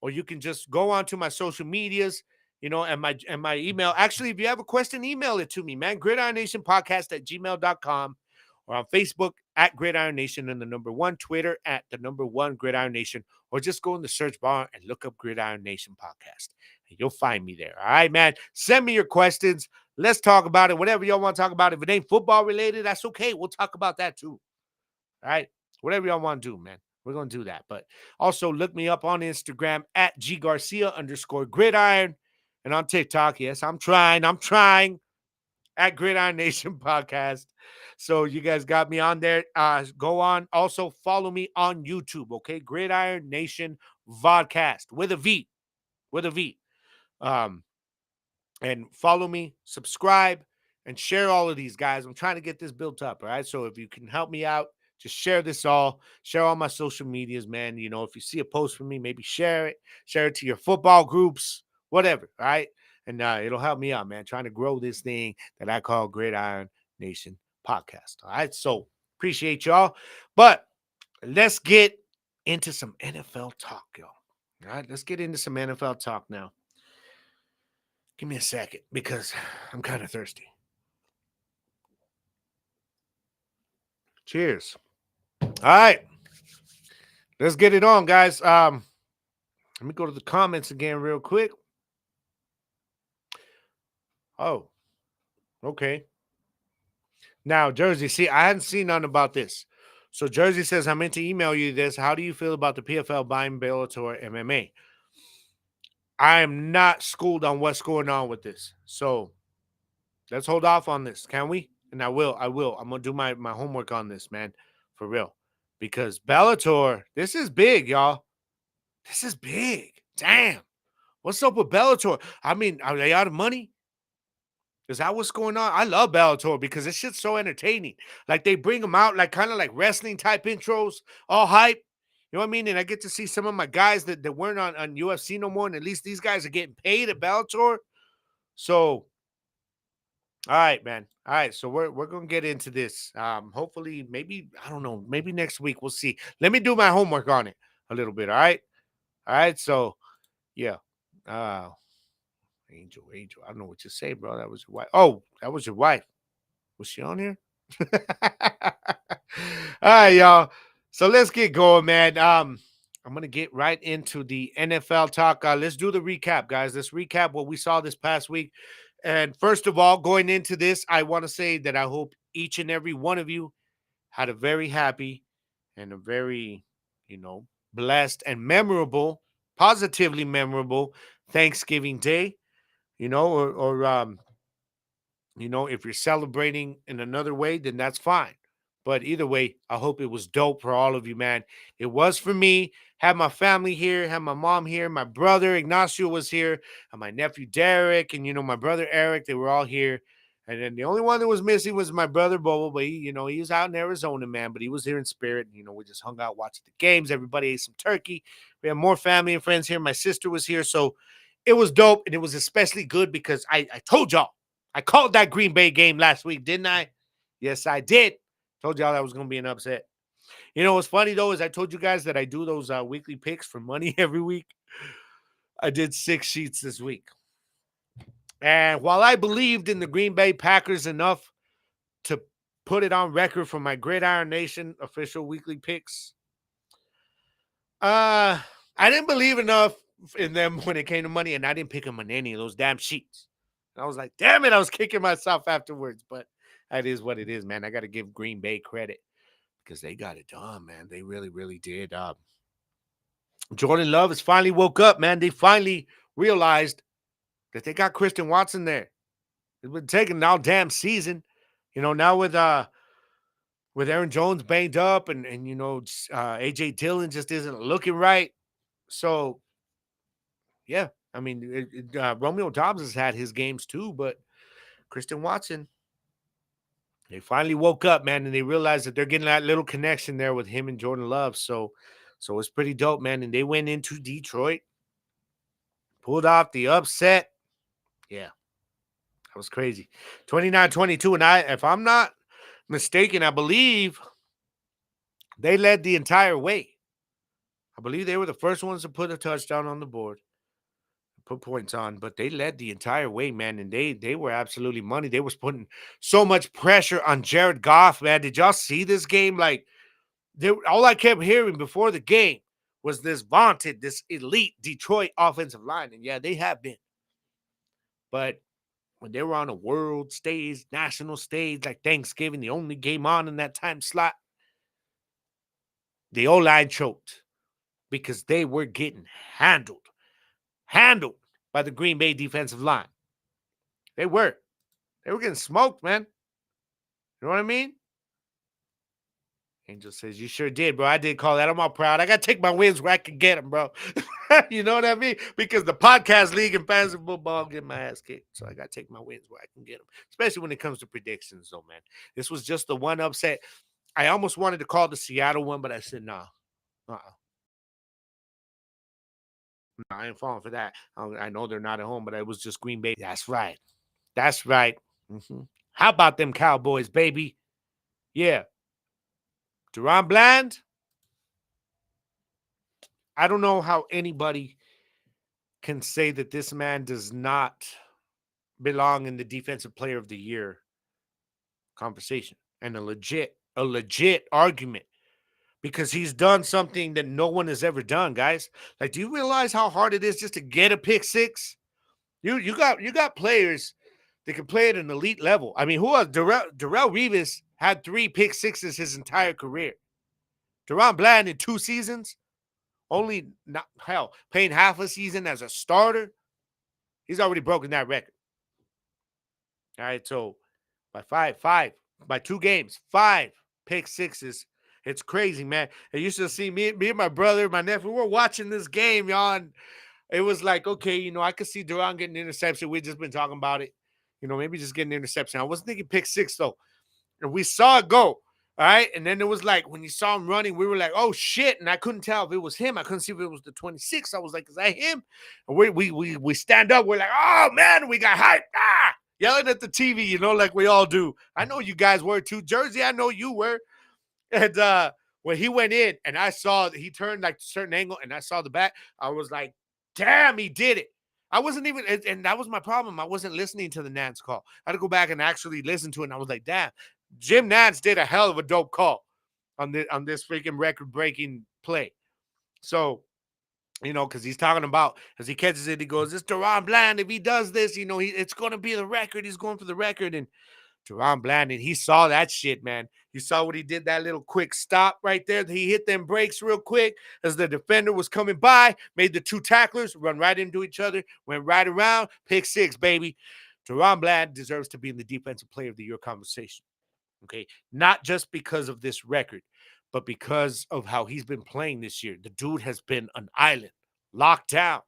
or you can just go on to my social medias, and my email. Actually, if you have a question, email it to me, man. gridironnationpodcast@gmail.com, or on Facebook at Gridiron Nation and the number one, Twitter at the number one Gridiron Nation, or just go in the search bar and look up Gridiron Nation Podcast. And you'll find me there. All right, man. Send me your questions. Let's talk about it. Whatever y'all want to talk about. If it ain't football related, that's okay. We'll talk about that too. All right. Whatever y'all want to do, man. We're going to do that. But also look me up on Instagram at @GGarcia_Gridiron. And on TikTok, yes, I'm trying at Gridiron Nation Podcast. So you guys got me on there. Go on. Also follow me on YouTube, okay? Gridiron Nation Vodcast with a V. And follow me, subscribe, and share all of these guys. I'm trying to get this built up, all right? So if you can help me out, just share all my social medias, man. If you see a post from me, maybe share it to your football groups, whatever, all right? And it'll help me out, man, trying to grow this thing that I call Gridiron Nation Podcast, all right? So appreciate y'all. But let's get into some NFL talk, y'all. All right, let's get into some NFL talk now. Give me a second because I'm kind of thirsty. Cheers. All right. Let's get it on, guys. Let me go to the comments again real quick. Oh, okay. Now, Jersey, see, I hadn't seen nothing about this. So Jersey says, I meant to email you this. How do you feel about the PFL buying Bellator MMA? I am not schooled on what's going on with this. So let's hold off on this, can we? And I will. I'm going to do my homework on this, man, for real. Because Bellator, this is big, y'all. This is big. Damn. What's up with Bellator? I mean, are they out of money? Is that what's going on? I love Bellator because this shit's so entertaining. Like, they bring them out like kind of like wrestling type intros, all hype. You know what I mean? And I get to see some of my guys that weren't on UFC no more, and at least these guys are getting paid at Bellator. So, all right, man. All right, so we're gonna get into this. Hopefully, maybe, I don't know, maybe next week we'll see. Let me do my homework on it a little bit. All right. So, yeah. Angel. I don't know what you say, bro. That was your wife. Oh, that was your wife. Was she on here? All right, y'all. So let's get going, man. I'm gonna get right into the NFL talk. Let's do the recap, guys. Let's recap what we saw this past week. And first of all, going into this, I want to say that I hope each and every one of you had a very happy and a very, blessed and memorable, positively memorable Thanksgiving Day, or if you're celebrating in another way, then that's fine. But either way, I hope it was dope for all of you, man. It was for me. Had my family here, had my mom here, my brother Ignacio was here, and my nephew Derek, and my brother Eric. They were all here. And then the only one that was missing was my brother Bobo, but he was out in Arizona, man. But he was here in spirit. We just hung out watching the games. Everybody ate some turkey. We had more family and friends here. My sister was here, so it was dope, and it was especially good because I told y'all I called that Green Bay game last week, didn't I? Yes, I did. Told y'all that was going to be an upset. What's funny, though, is I told you guys that I do those weekly picks for money every week. I did 6 sheets this week. And while I believed in the Green Bay Packers enough to put it on record for my Gridiron Nation official weekly picks, I didn't believe enough in them when it came to money, and I didn't pick them on any of those damn sheets. And I was like, damn it, I was kicking myself afterwards, but that is what it is, man. I got to give Green Bay credit because they got it done, man. They really, really did. Jordan Love has finally woke up, man. They finally realized that they got Christian Watson there. It's been taking all damn season. Now with with Aaron Jones banged up and AJ Dillon just isn't looking right. So yeah, I mean, Romeo Dobbs has had his games too, but Christian Watson, they finally woke up, man, and they realized that they're getting that little connection there with him and Jordan Love. So it's pretty dope, man. And they went into Detroit, pulled off the upset. Yeah, that was crazy. 29-22. And if I'm not mistaken, I believe they led the entire way. I believe they were the first ones to put a touchdown on the board, put points on, but they led the entire way, man, and they were absolutely money. They was putting so much pressure on Jared Goff, man. Did y'all see this game? Like, all I kept hearing before the game was this elite Detroit offensive line, and yeah, they have been. But when they were on a world stage, national stage, like Thanksgiving, the only game on in that time slot, the O-line choked because they were getting handled by the Green Bay defensive line. They were getting smoked, man. You know what I mean? Angel says, you sure did, bro. I did call that. I'm all proud. I got to take my wins where I can get them, bro. You know what I mean? Because the podcast league and fantasy football, I'm getting my ass kicked. So I got to take my wins where I can get them, especially when it comes to predictions, though, man. This was just the one upset. I almost wanted to call the Seattle one, but I said, nah. Nah, I ain't falling for that. I know they're not at home, but it was just Green Bay. That's right. That's right. Mm-hmm. How about them Cowboys, baby? Yeah. Deron Bland, I don't know how anybody can say that this man does not belong in the defensive player of the year conversation and a legit argument because he's done something that no one has ever done, guys. Like, do you realize how hard it is just to get a pick six? You got players that can play at an elite level. I mean, who else? Darrell Revis had 3 pick sixes his entire career. Deron Bland in 2 seasons, only playing half a season as a starter, he's already broken that record. All right, so by 2 games, 5 pick sixes. It's crazy, man. And you should see me and my brother, my nephew, we're watching this game, y'all. And it was like, okay, I could see Deron getting an interception. We've just been talking about it. Maybe just getting an interception. I wasn't thinking pick 6, though. And we saw it go. All right. And then it was like when you saw him running, we were like, oh shit. And I couldn't tell if it was him. I couldn't see if it was the 26. I was like, is that him? And we stand up. We're like, oh man, we got hyped. Yelling at the TV, like we all do. I know you guys were too. Jersey, I know you were. And when he went in and I saw that he turned like a certain angle and I saw the back, I was like, damn, he did it. I wasn't even, and that was my problem. I wasn't listening to the Nance call. I had to go back and actually listen to it. And I was like, damn, Jim Nance did a hell of a dope call on this freaking record-breaking play. So, because he's talking about, as he catches it, he goes, it's Deron Bland. If he does this, it's going to be the record. He's going for the record. And Deron Bland, and he saw that shit, man. You saw what he did, that little quick stop right there. He hit them brakes real quick as the defender was coming by, made the 2 tacklers run right into each other, went right around, pick 6, baby. Deron Bland deserves to be in the defensive player of the year conversation. Okay, not just because of this record, but because of how he's been playing this year. The dude has been an island, locked down.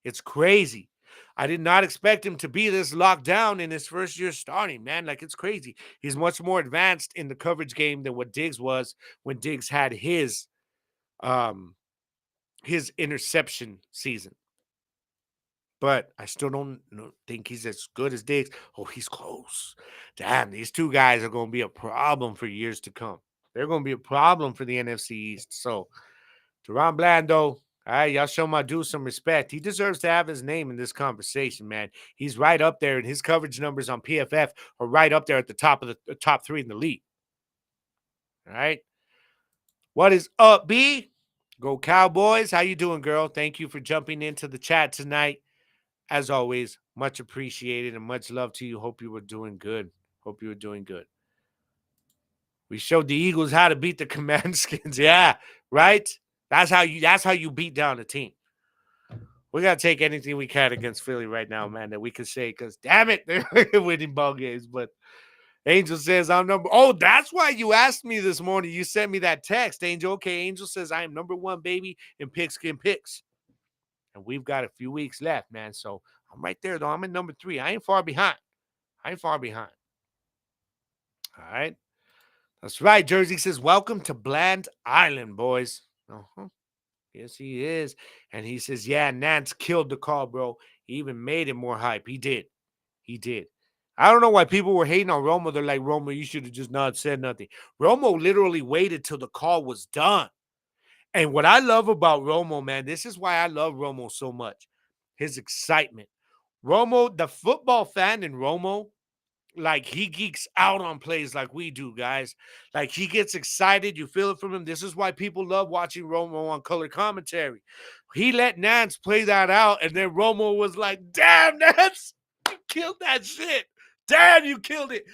It's crazy. I did not expect him to be this locked down in his first year starting, man. Like, it's crazy. He's much more advanced in the coverage game than what Diggs was when Diggs had his interception season. But I still don't think he's as good as Diggs. Oh, he's close. Damn, these 2 guys are going to be a problem for years to come. They're going to be a problem for the NFC East. So, Deron Bland, though, all right, y'all show my dude some respect. He deserves to have his name in this conversation, man. He's right up there, and his coverage numbers on PFF are right up there at the top of the top 3 in the league. All right. What is up, B? Go Cowboys. How you doing, girl? Thank you for jumping into the chat tonight. As always, much appreciated and much love to you. Hope you were doing good. We showed the Eagles how to beat the Commandskins. Yeah, right? That's how you beat down a team. We got to take anything we can against Philly right now, man, that we can say, because damn it, they're winning ball games. But Angel says I'm number. Oh, that's why you asked me this morning. You sent me that text, Angel. Okay, Angel says I am number one, baby, in pigskin picks. And we've got a few weeks left, man. So I'm right there, though. I'm in number 3. I ain't far behind. I ain't far behind. All right. That's right. Jersey says, welcome to Bland Island, boys. Uh-huh. Yes, he is. And he says, yeah, Nance killed the call, bro. He even made it more hype. He did. He did. I don't know why people were hating on Romo. They're like, Romo, you should have just not said nothing. Romo literally waited till the call was done. And what I love about Romo, man, this is why I love Romo so much. His excitement. Romo, the football fan in Romo, like he geeks out on plays like we do, guys. Like he gets excited. You feel it from him. This is why people love watching Romo on color commentary. He let Nance play that out, and then Romo was like, damn, Nance, you killed that shit. Damn, you killed it.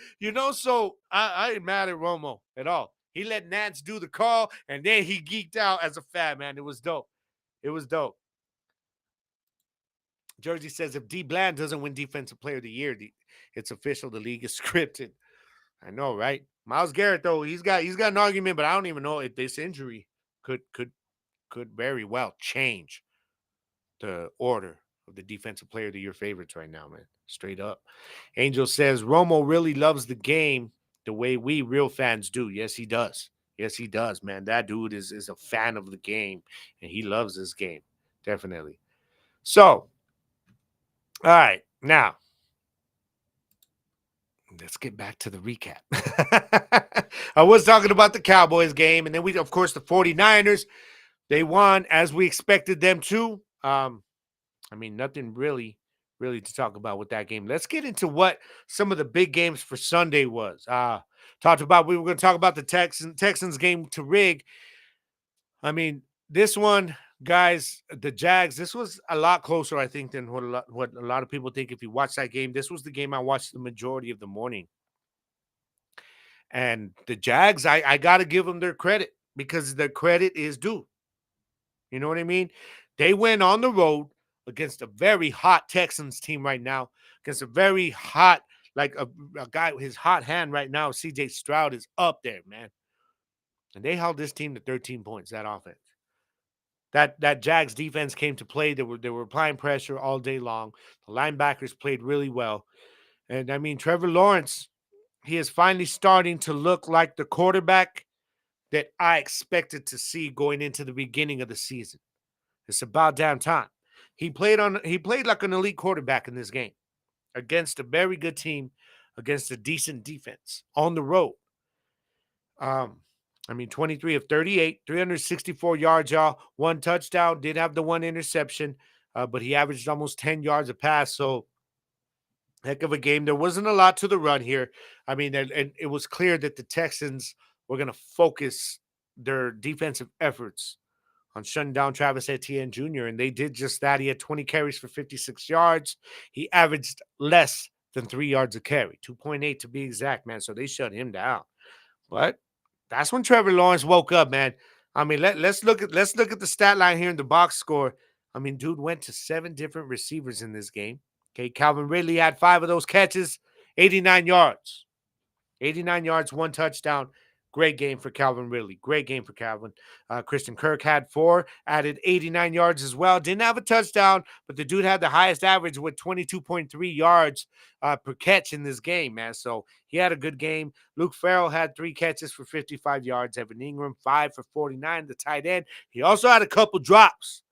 So I ain't mad at Romo at all. He let Nance do the call, and then he geeked out as a fan, man. It was dope. It was dope. Jersey says if D Bland doesn't win Defensive Player of the Year, it's official. The league is scripted. I know, right? Myles Garrett, though, he's got an argument, but I don't even know if this injury could very well change the order of the Defensive Player of the Year favorites right now, man. Straight up. Angel says Romo really loves the game the way we real fans do. Yes, he does. Yes, he does, man. That dude is a fan of the game, and he loves this game. Definitely. So, all right, now let's get back to the recap. I was talking about the Cowboys game, and then of course, the 49ers, they won as we expected them to. Nothing really to talk about with that game. Let's get into what some of the big games for Sunday was. We were going to talk about the Texans game to rig. This one, guys, the Jags, this was a lot closer, I think, than what a lot of people think. If you watch that game, this was the game I watched the majority of the morning. And the Jags, I got to give them their credit because their credit is due. You know what I mean? They went on the road against a very hot Texans team right now, against a very hot, like a guy with his hot hand right now. CJ Stroud is up there, man. And they held this team to 13 points, that offense. That Jags defense came to play. They were applying pressure all day long. The linebackers played really well. And Trevor Lawrence, he is finally starting to look like the quarterback that I expected to see going into the beginning of the season. It's about damn time. He played like an elite quarterback in this game against a very good team, against a decent defense on the road. 23 of 38, 364 yards, y'all. 1 touchdown, did have the 1 interception, but he averaged almost 10 yards a pass. So, heck of a game. There wasn't a lot to the run here. And it was clear that the Texans were going to focus their defensive efforts on shutting down Travis Etienne Jr., and they did just that. He had 20 carries for 56 yards. He averaged less than 3 yards a carry, 2.8 to be exact, man. So they shut him down. But that's when Trevor Lawrence woke up, man. Let's look at the stat line here in the box score. Dude went to 7 different receivers in this game. Okay, Calvin Ridley had 5 of those catches, 89 yards. 89 yards, 1 touchdown. Great game for Calvin Ridley. Great game for Calvin. Christian Kirk had 4, added 89 yards as well. Didn't have a touchdown, but the dude had the highest average with 22.3 yards per catch in this game, man. So he had a good game. Luke Farrell had 3 catches for 55 yards. Evan Ingram, 5 for 49, the tight end. He also had a couple drops.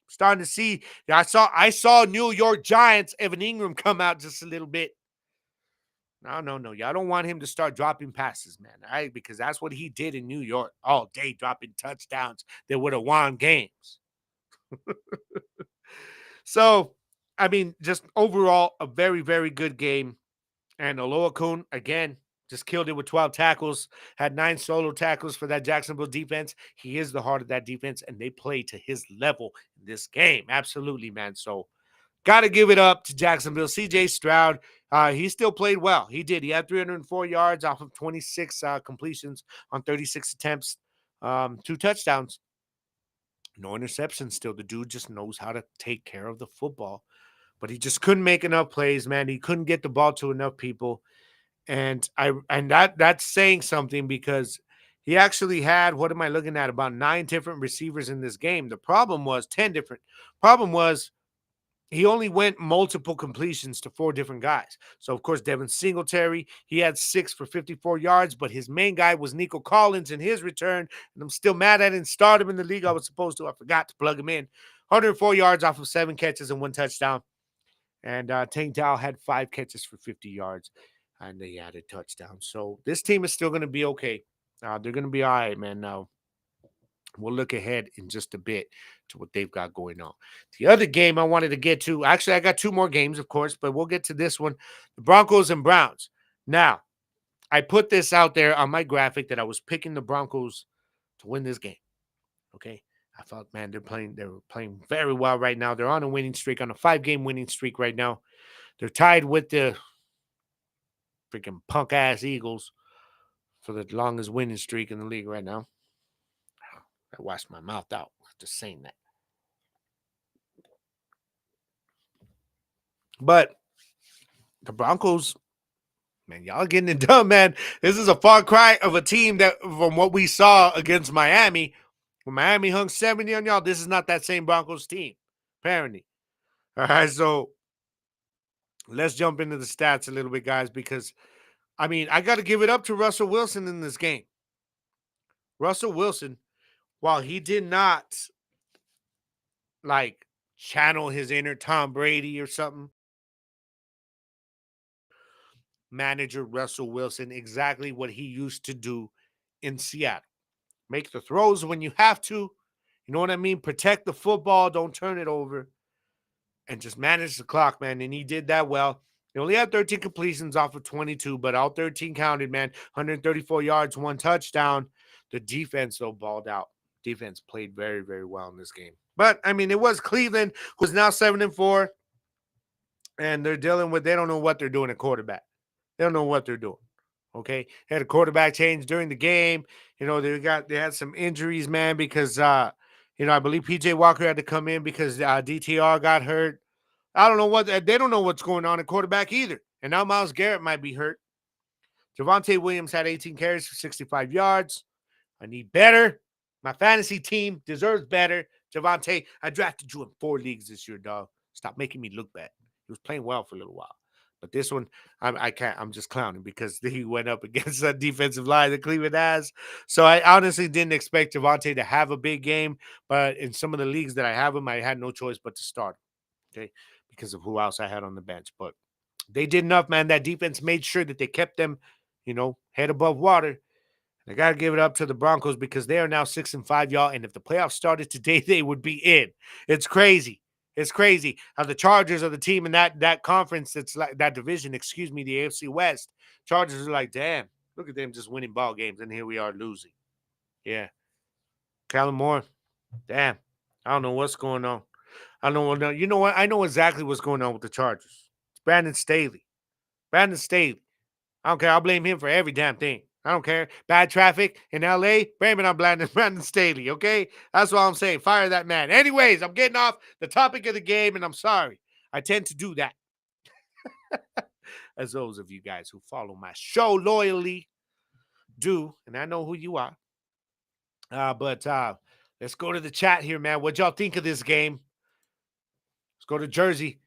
Starting to see, I saw New York Giants, Evan Ingram come out just a little bit. No. Y'all don't want him to start dropping passes, man. All right? Because that's what he did in New York all day, dropping touchdowns that would have won games. So, just overall, a very, very good game. And Oluokun, again, just killed it with 12 tackles, had 9 solo tackles for that Jacksonville defense. He is the heart of that defense, and they play to his level in this game. Absolutely, man. So, got to give it up to Jacksonville. CJ Stroud, he still played well. He did. He had 304 yards off of 26 completions on 36 attempts, 2 touchdowns. No interceptions still. The dude just knows how to take care of the football. But he just couldn't make enough plays, man. He couldn't get the ball to enough people. And that's saying something because he actually had, what am I looking at, about 9 different receivers in this game. The problem was 10 different. Problem was he only went multiple completions to 4 different guys. So, of course, Devin Singletary, he had 6 for 54 yards, but his main guy was Nico Collins in his return. And I'm still mad I didn't start him in the league. I was supposed to. I forgot to plug him in. 104 yards off of 7 catches and 1 touchdown. And Tank Dow had 5 catches for 50 yards, and they had a touchdown. So this team is still going to be okay. They're going to be all right, man. Now, we'll look ahead in just a bit to what they've got going on. The other game I wanted to get to, actually, I got 2 more games, of course, but we'll get to this one. The Broncos and Browns. Now, I put this out there on my graphic that I was picking the Broncos to win this game. Okay. I thought, man, they're playing very well right now. They're on a winning streak, on a 5-game winning streak right now. They're tied with the freaking punk ass Eagles for the longest winning streak in the league right now. I washed my mouth out just saying that. But the Broncos, man, y'all getting it done, man. This is a far cry of a team that from what we saw against Miami. When Miami hung 70 on y'all, this is not that same Broncos team, apparently. All right, so let's jump into the stats a little bit, guys, because, I mean, I got to give it up to Russell Wilson in this game. Russell Wilson, while he did not, like, channel his inner Tom Brady or something, manager Russell Wilson exactly what he used to do in Seattle. Make the throws when you have to. You know what I mean? Protect the football. Don't turn it over. And just manage the clock, man. And he did that well. He only had 13 completions off of 22, but all 13 counted, man. 134 yards, 1 touchdown. The defense, though, balled out. Defense played very, very well in this game. But, I mean, it was Cleveland, who's now 7-4. And they're dealing with, they don't know what they're doing at quarterback. They don't know what they're doing. Okay. Had a quarterback change during the game. You know, they had some injuries, man, because I believe PJ Walker had to come in because DTR got hurt. I don't know they don't know what's going on at quarterback either. And now Myles Garrett might be hurt. Javonte Williams had 18 carries for 65 yards. I need better. My fantasy team deserves better. Javonte, I drafted you in 4 leagues this year, dog. Stop making me look bad. He was playing well for a little while. But this one, I can't. I'm just clowning because he went up against that defensive line that Cleveland has. So I honestly didn't expect Javonte to have a big game. But in some of the leagues that I have him, I had no choice but to start him, okay, because of who else I had on the bench. But they did enough, man. That defense made sure that they kept them, head above water. I got to give it up to the Broncos because they are now 6-5, y'all. And if the playoffs started today, they would be in. It's crazy. It's crazy how the Chargers are the team in that conference. It's like that division, the AFC West. Chargers are like, damn, look at them just winning ball games. And here we are losing. Yeah. Kellen Moore, damn. I don't know what's going on. I don't know. You know what? I know exactly what's going on with the Chargers. It's Brandon Staley. Brandon Staley. I don't care. I'll blame him for every damn thing. I don't care. Bad traffic in LA, blame it on Brandon Staley, okay? That's what I'm saying. Fire that man. Anyways, I'm getting off the topic of the game, and I'm sorry. I tend to do that. As those of you guys who follow my show loyally do, and I know who you are. But let's go to the chat here, man. What y'all think of this game? Let's go to Jersey.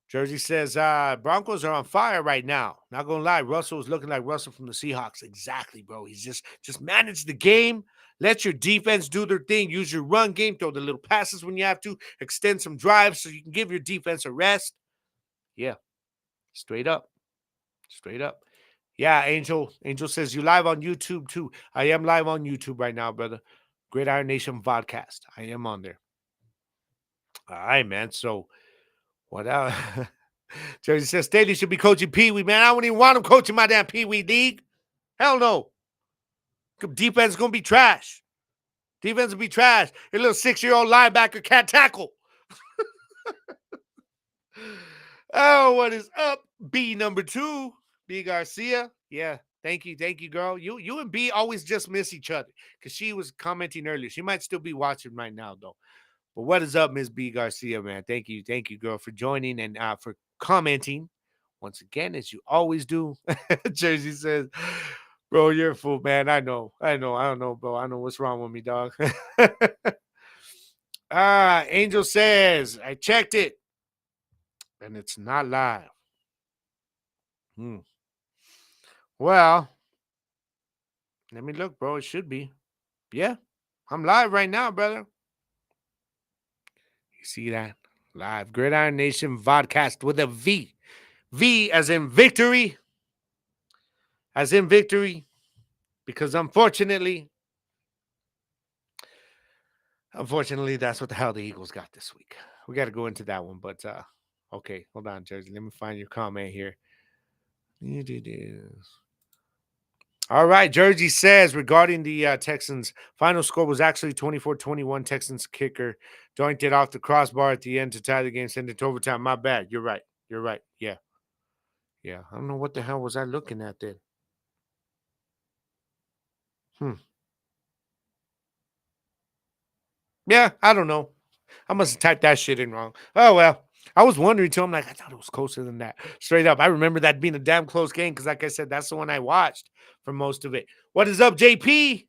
Jersey says, Broncos are on fire right now. Not going to lie, Russell is looking like Russell from the Seahawks. Exactly, bro. He's just manage the game. Let your defense do their thing. Use your run game. Throw the little passes when you have to. Extend some drives so you can give your defense a rest. Yeah, straight up. Straight up. Yeah, Angel. Angel says, you live on YouTube, too. I am live on YouTube right now, brother. Gridiron Nation Vodcast. I am on there. All right, man. So, what else? Jersey says Staley should be coaching Pee Wee, man. I don't even want him coaching my damn Pee Wee league. Hell no. Defense is going to be trash. Defense will be trash. Your little 6-year-old linebacker can't tackle. Oh, what is up? B number 2. B Garcia. Yeah. Thank you. Thank you, girl. You and B always just miss each other because she was commenting earlier. She might still be watching right now, though. But what is up, Miss B Garcia, man? Thank you, girl, for joining and for commenting once again, as you always do. Jersey says, bro, you're a fool, man. I know. I don't know, bro. I know what's wrong with me, dog. Angel says, I checked it, and it's not live. Well, let me look, bro. It should be. Yeah, I'm live right now, brother. You see that? Live. Gridiron Nation Vodcast with a V. V as in victory. As in victory. Because unfortunately, that's what the hell the Eagles got this week. We got to go into that one. But, okay, hold on, Jersey. Let me find your comment here. All right, Jersey says regarding the Texans, final score was actually 24-21. Texans kicker doinked it off the crossbar at the end to tie the game, send it to overtime. My bad. You're right. Yeah. I don't know what the hell was I looking at then. Yeah, I don't know. I must have typed that shit in wrong. Oh, well. I was wondering too. I'm like, I thought it was closer than that. Straight up. I remember that being a damn close game because, like I said, that's the one I watched for most of it. What is up, JP?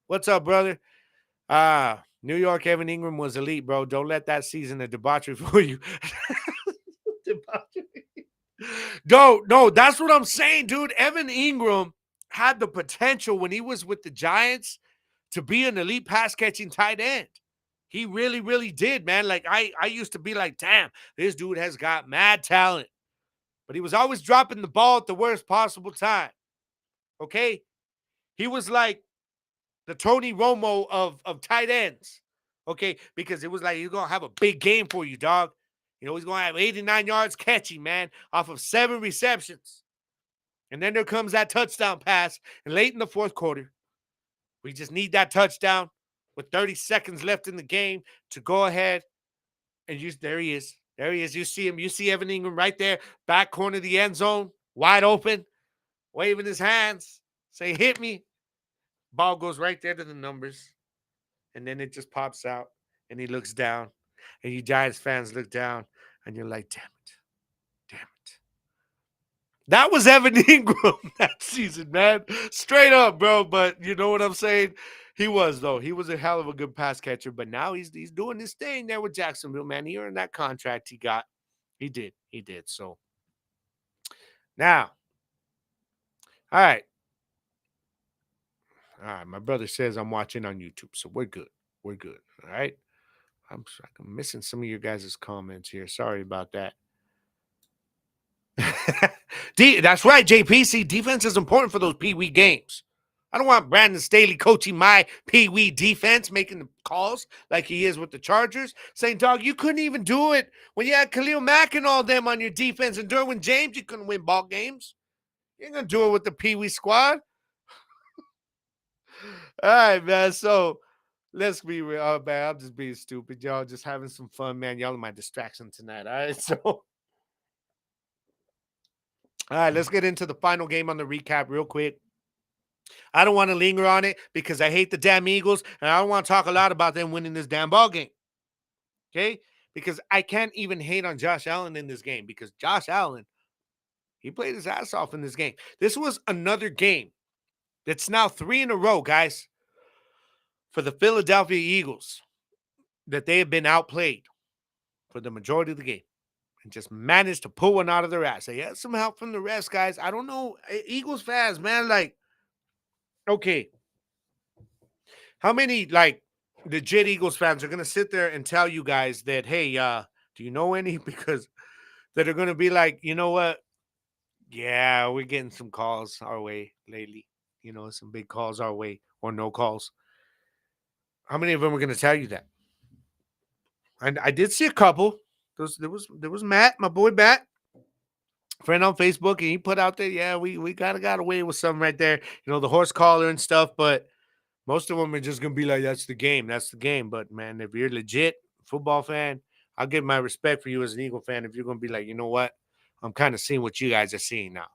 What's up, brother? New York Evan Ingram was elite, bro. Don't let that season of debauchery for you. No, that's what I'm saying, dude. Evan Ingram had the potential when he was with the Giants to be an elite pass catching tight end. He really, really did, man. Like I used to be like, damn, this dude has got mad talent. But he was always dropping the ball at the worst possible time. Okay? He was like the Tony Romo of tight ends. Okay? Because it was like he's gonna have a big game for you, dog. You know, he's gonna have 89 yards catching, man, off of 7 receptions. And then there comes that touchdown pass. And late in the fourth quarter, we just need that touchdown with 30 seconds left in the game to go ahead. And there he is. There he is. You see him. You see Evan Ingram right there, back corner of the end zone, wide open, waving his hands, saying, hit me. Ball goes right there to the numbers. And then it just pops out. And he looks down. And you Giants fans look down. And you're like, damn it. That was Evan Ingram that season, man. Straight up, bro. But you know what I'm saying? He was, though. He was a hell of a good pass catcher. But now he's doing his thing there with Jacksonville, man. He earned that contract he got. He did. So now, all right. My brother says I'm watching on YouTube, so we're good. All right. I'm missing some of your guys' comments here. Sorry about that. That's right, JPC. Defense is important for those Pee Wee games. I don't want Brandon Staley coaching my Pee Wee defense, making the calls like he is with the Chargers, saying, dog, you couldn't even do it when you had Khalil Mack and all them on your defense, and Derwin James, you couldn't win ball games. You ain't going to do it with the Pee Wee squad. All right, man. So let's be real. Oh, man, I'm just being stupid. Y'all just having some fun, man. Y'all are my distraction tonight. All right. So, all right, let's get into the final game on the recap real quick. I don't want to linger on it because I hate the damn Eagles, and I don't want to talk a lot about them winning this damn ball game. Okay? Because I can't even hate on Josh Allen in this game because Josh Allen, he played his ass off in this game. This was another game that's now 3 in a row, guys, for the Philadelphia Eagles that they have been outplayed for the majority of the game and just managed to pull one out of their ass. They had some help from the refs, guys. I don't know. Eagles fans, man, like, okay. How many, like, legit Eagles fans are going to sit there and tell you guys that, hey, do you know any? Because that are going to be like, you know what? Yeah, we're getting some calls our way lately. You know, some big calls our way or no calls. How many of them are going to tell you that? And I did see a couple. There was Matt, my boy Matt, friend on Facebook, and he put out there, yeah, we got away with something right there. You know, the horse collar and stuff, but most of them are just going to be like, that's the game. But, man, if you're legit football fan, I'll give my respect for you as an Eagle fan if you're going to be like, you know what? I'm kind of seeing what you guys are seeing now.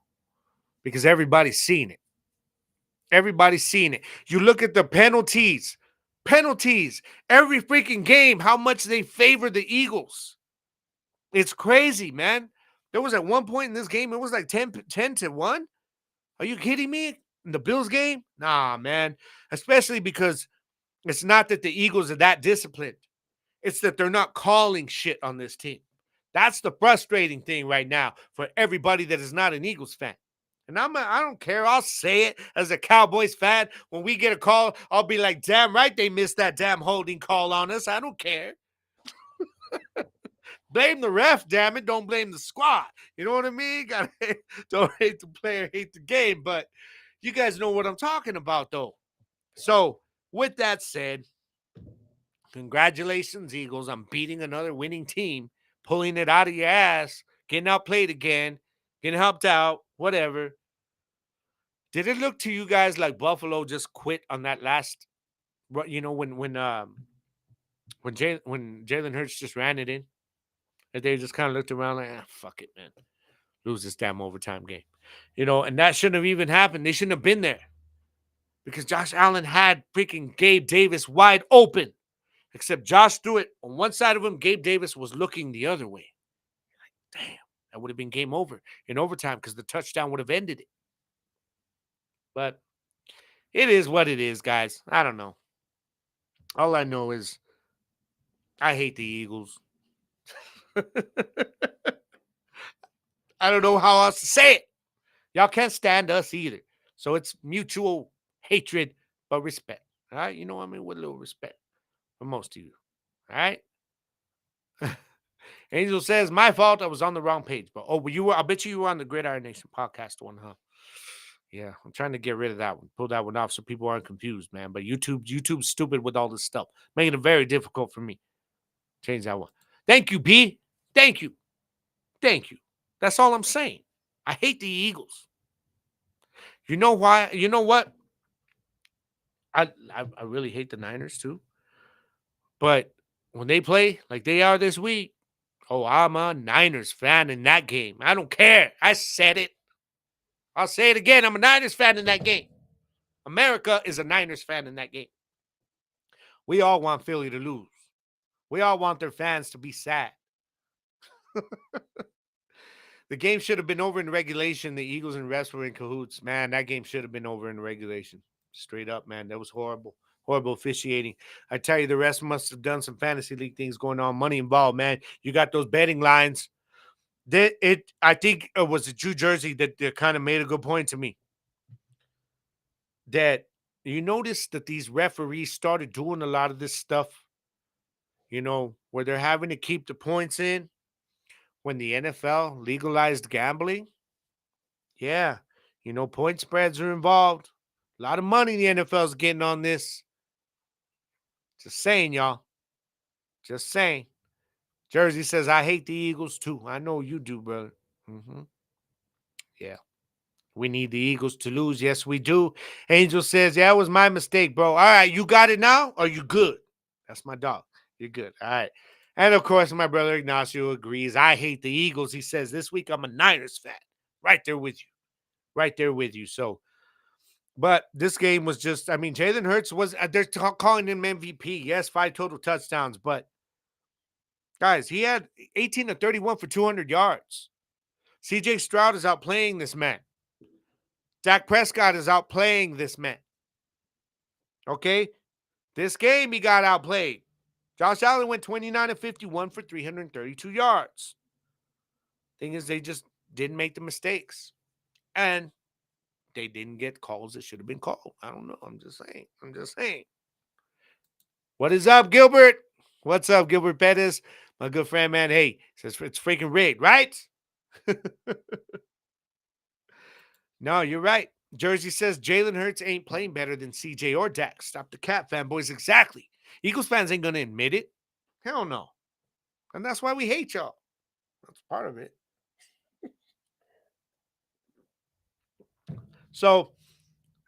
Because everybody's seeing it. You look at the penalties. Every freaking game, how much they favor the Eagles. It's crazy, man. There was at one point in this game, it was like 10-1. Are you kidding me? In the Bills game? Nah, man. Especially because it's not that the Eagles are that disciplined. It's that they're not calling shit on this team. That's the frustrating thing right now for everybody that is not an Eagles fan. And I don't care. I'll say it as a Cowboys fan. When we get a call, I'll be like, damn right they missed that damn holding call on us. I don't care. Blame the ref, damn it. Don't blame the squad. You know what I mean? Don't hate the player, hate the game. But you guys know what I'm talking about, though. So, with that said, congratulations, Eagles, on beating another winning team, pulling it out of your ass, getting outplayed again, getting helped out, whatever. Did it look to you guys like Buffalo just quit on that last, when Jalen Hurts just ran it in? And they just kind of looked around like, fuck it, man. Lose this damn overtime game. And that shouldn't have even happened. They shouldn't have been there because Josh Allen had freaking Gabe Davis wide open. Except Josh threw it on one side of him. Gabe Davis was looking the other way. Damn, that would have been game over in overtime because the touchdown would have ended it. But it is what it is, guys. I don't know. All I know is I hate the Eagles. I don't know how else to say it. Y'all can't stand us either. So it's mutual hatred, but respect. All right? You know what I mean? With a little respect for most of you. All right? Angel says, my fault. I was on the wrong page. But I bet you were on the Gridiron Nation podcast one, huh? Yeah, I'm trying to get rid of that one. Pull that one off so people aren't confused, man. But YouTube's stupid with all this stuff. Making it very difficult for me. Change that one. Thank you, B. Thank you. Thank you. That's all I'm saying. I hate the Eagles. You know why? You know what? I really hate the Niners too. But when they play like they are this week, I'm a Niners fan in that game. I don't care. I said it. I'll say it again. I'm a Niners fan in that game. America is a Niners fan in that game. We all want Philly to lose. We all want their fans to be sad. The game should have been over in regulation. The Eagles and refs were in cahoots. Man, that game should have been over in regulation. Straight up, man. That was horrible. Horrible officiating. I tell you, the refs must have done some fantasy league things going on. Money involved, man. You got those betting lines. I think it was the New Jersey that kind of made a good point to me. That you notice that these referees started doing a lot of this stuff, where they're having to keep the points in when the NFL legalized gambling. Yeah, point spreads are involved. A lot of money the NFL's getting on this. Just saying, y'all. Just saying. Jersey says, I hate the Eagles too. I know you do, brother. Yeah. We need the Eagles to lose. Yes, we do. Angel says, yeah, it was my mistake, bro. All right, you got it now? Are you good? That's my dog. You're good. All right. And, of course, my brother Ignacio agrees. I hate the Eagles. He says, this week I'm a Niners fan. Right there with you. Right there with you. So, but this game was just, Jalen Hurts was, they're calling him MVP. Yes, 5 total touchdowns. But, guys, he had 18 to 31 for 200 yards. C.J. Stroud is outplaying this man. Dak Prescott is outplaying this man. Okay? This game, he got outplayed. Josh Allen went 29 to 51 for 332 yards. Thing is, they just didn't make the mistakes. And they didn't get calls that should have been called. I don't know. I'm just saying. What is up, Gilbert? What's up, Gilbert Pettis? My good friend, man. Hey, says it's freaking rigged, right? No, you're right. Jersey says Jalen Hurts ain't playing better than CJ or Dak. Stop the cap, fanboys. Exactly. Eagles fans ain't going to admit it. Hell no. And that's why we hate y'all. That's part of it. So,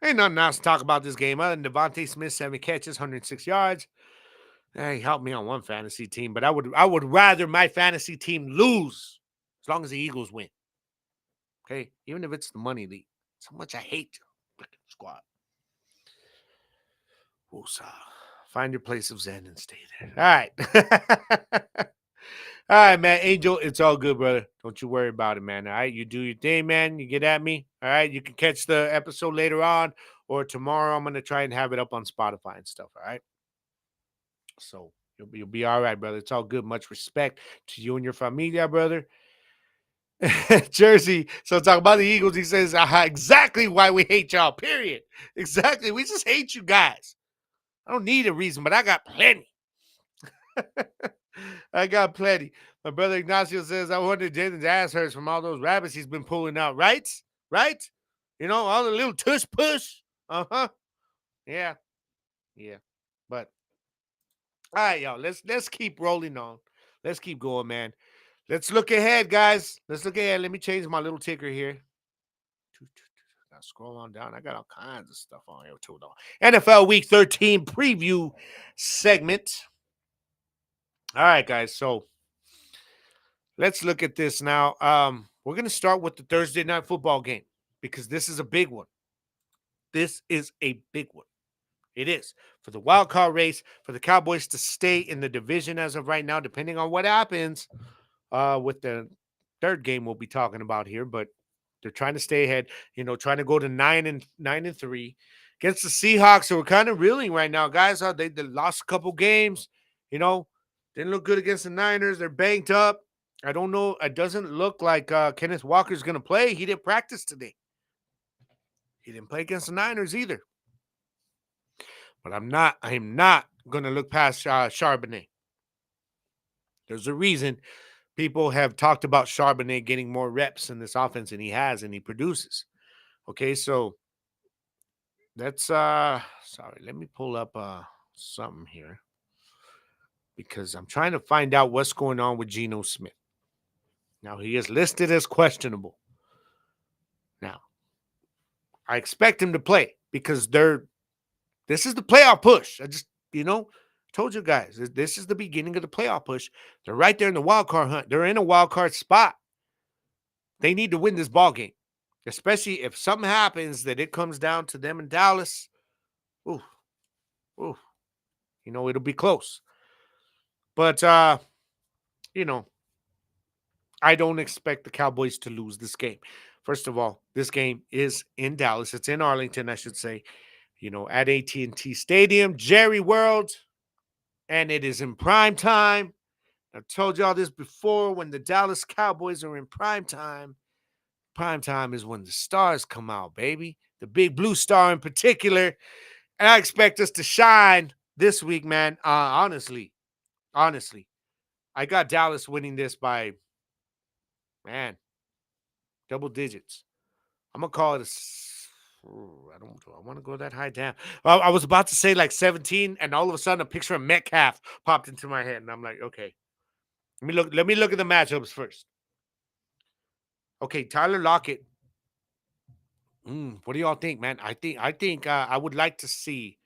ain't nothing else to talk about this game other than Devontae Smith, 7 catches, 106 yards. He helped me on one fantasy team, but I would rather my fantasy team lose as long as the Eagles win. Okay? Even if it's the money league. That's how much I hate you. Squad. Woosah. Find your place of zen and stay there. All right. All right, man. Angel, it's all good, brother. Don't you worry about it, man. All right, you do your thing, man. You get at me. All right, you can catch the episode later on or tomorrow. I'm gonna try and have it up on Spotify and stuff. All right, so you'll be all right, brother. It's all good. Much respect to you and your familia, brother. Jersey. So talk about the Eagles. He says exactly why we hate y'all. Period. Exactly. We just hate you guys. I don't need a reason, but I got plenty. I got plenty. My brother Ignacio says, I wonder if Jaden's ass hurts from all those rabbits he's been pulling out, right? Right? You know, all the little tush push. Uh-huh. Yeah. Yeah. But all right, y'all. Let's keep rolling on. Let's keep going, man. Let's look ahead, guys. Let's look ahead. Let me change my little ticker here. Now scroll on down. I got all kinds of stuff on here too, though. NFL Week 13 preview segment. All right, guys. So let's look at this now. We're going to start with the Thursday night football game because this is a big one. This is a big one. It is for the wild card race, for the Cowboys to stay in the division as of right now, depending on what happens with the third game we'll be talking about here. But they're trying to stay ahead, trying to go to 9-3 against the Seahawks. So we're kind of reeling right now, guys. They lost a couple games, didn't look good against the Niners. They're banged up. I don't know. It doesn't look like Kenneth Walker's going to play. He didn't practice today. He didn't play against the Niners either. But I'm not going to look past Charbonnet. There's a reason people have talked about Charbonnet getting more reps in this offense, and he has, and he produces. Okay, so that's sorry, let me pull up something here because I'm trying to find out what's going on with Geno Smith. Now, he is listed as questionable. Now, I expect him to play because this is the playoff push. I just, told you guys, this is the beginning of the playoff push. They're right there in the wild card hunt. They're in a wild card spot. They need to win this ball game, especially if something happens that it comes down to them in Dallas. Ooh, it'll be close. But, I don't expect the Cowboys to lose this game. First of all, this game is in Dallas. It's in Arlington, I should say, at AT&T Stadium, Jerry World, and it is in prime time. I've told y'all this before. When the Dallas Cowboys are in prime time is when the stars come out, baby. The big blue star in particular. And I expect us to shine this week, man. Honestly, I got Dallas winning this by, man, double digits. I'm going to call it I want to go that high down. Well, I was about to say like 17, and all of a sudden a picture of Metcalf popped into my head, and I'm like, okay. Let me look at the matchups first. Okay, Tyler Lockett. What do y'all think, man? I think I would like to see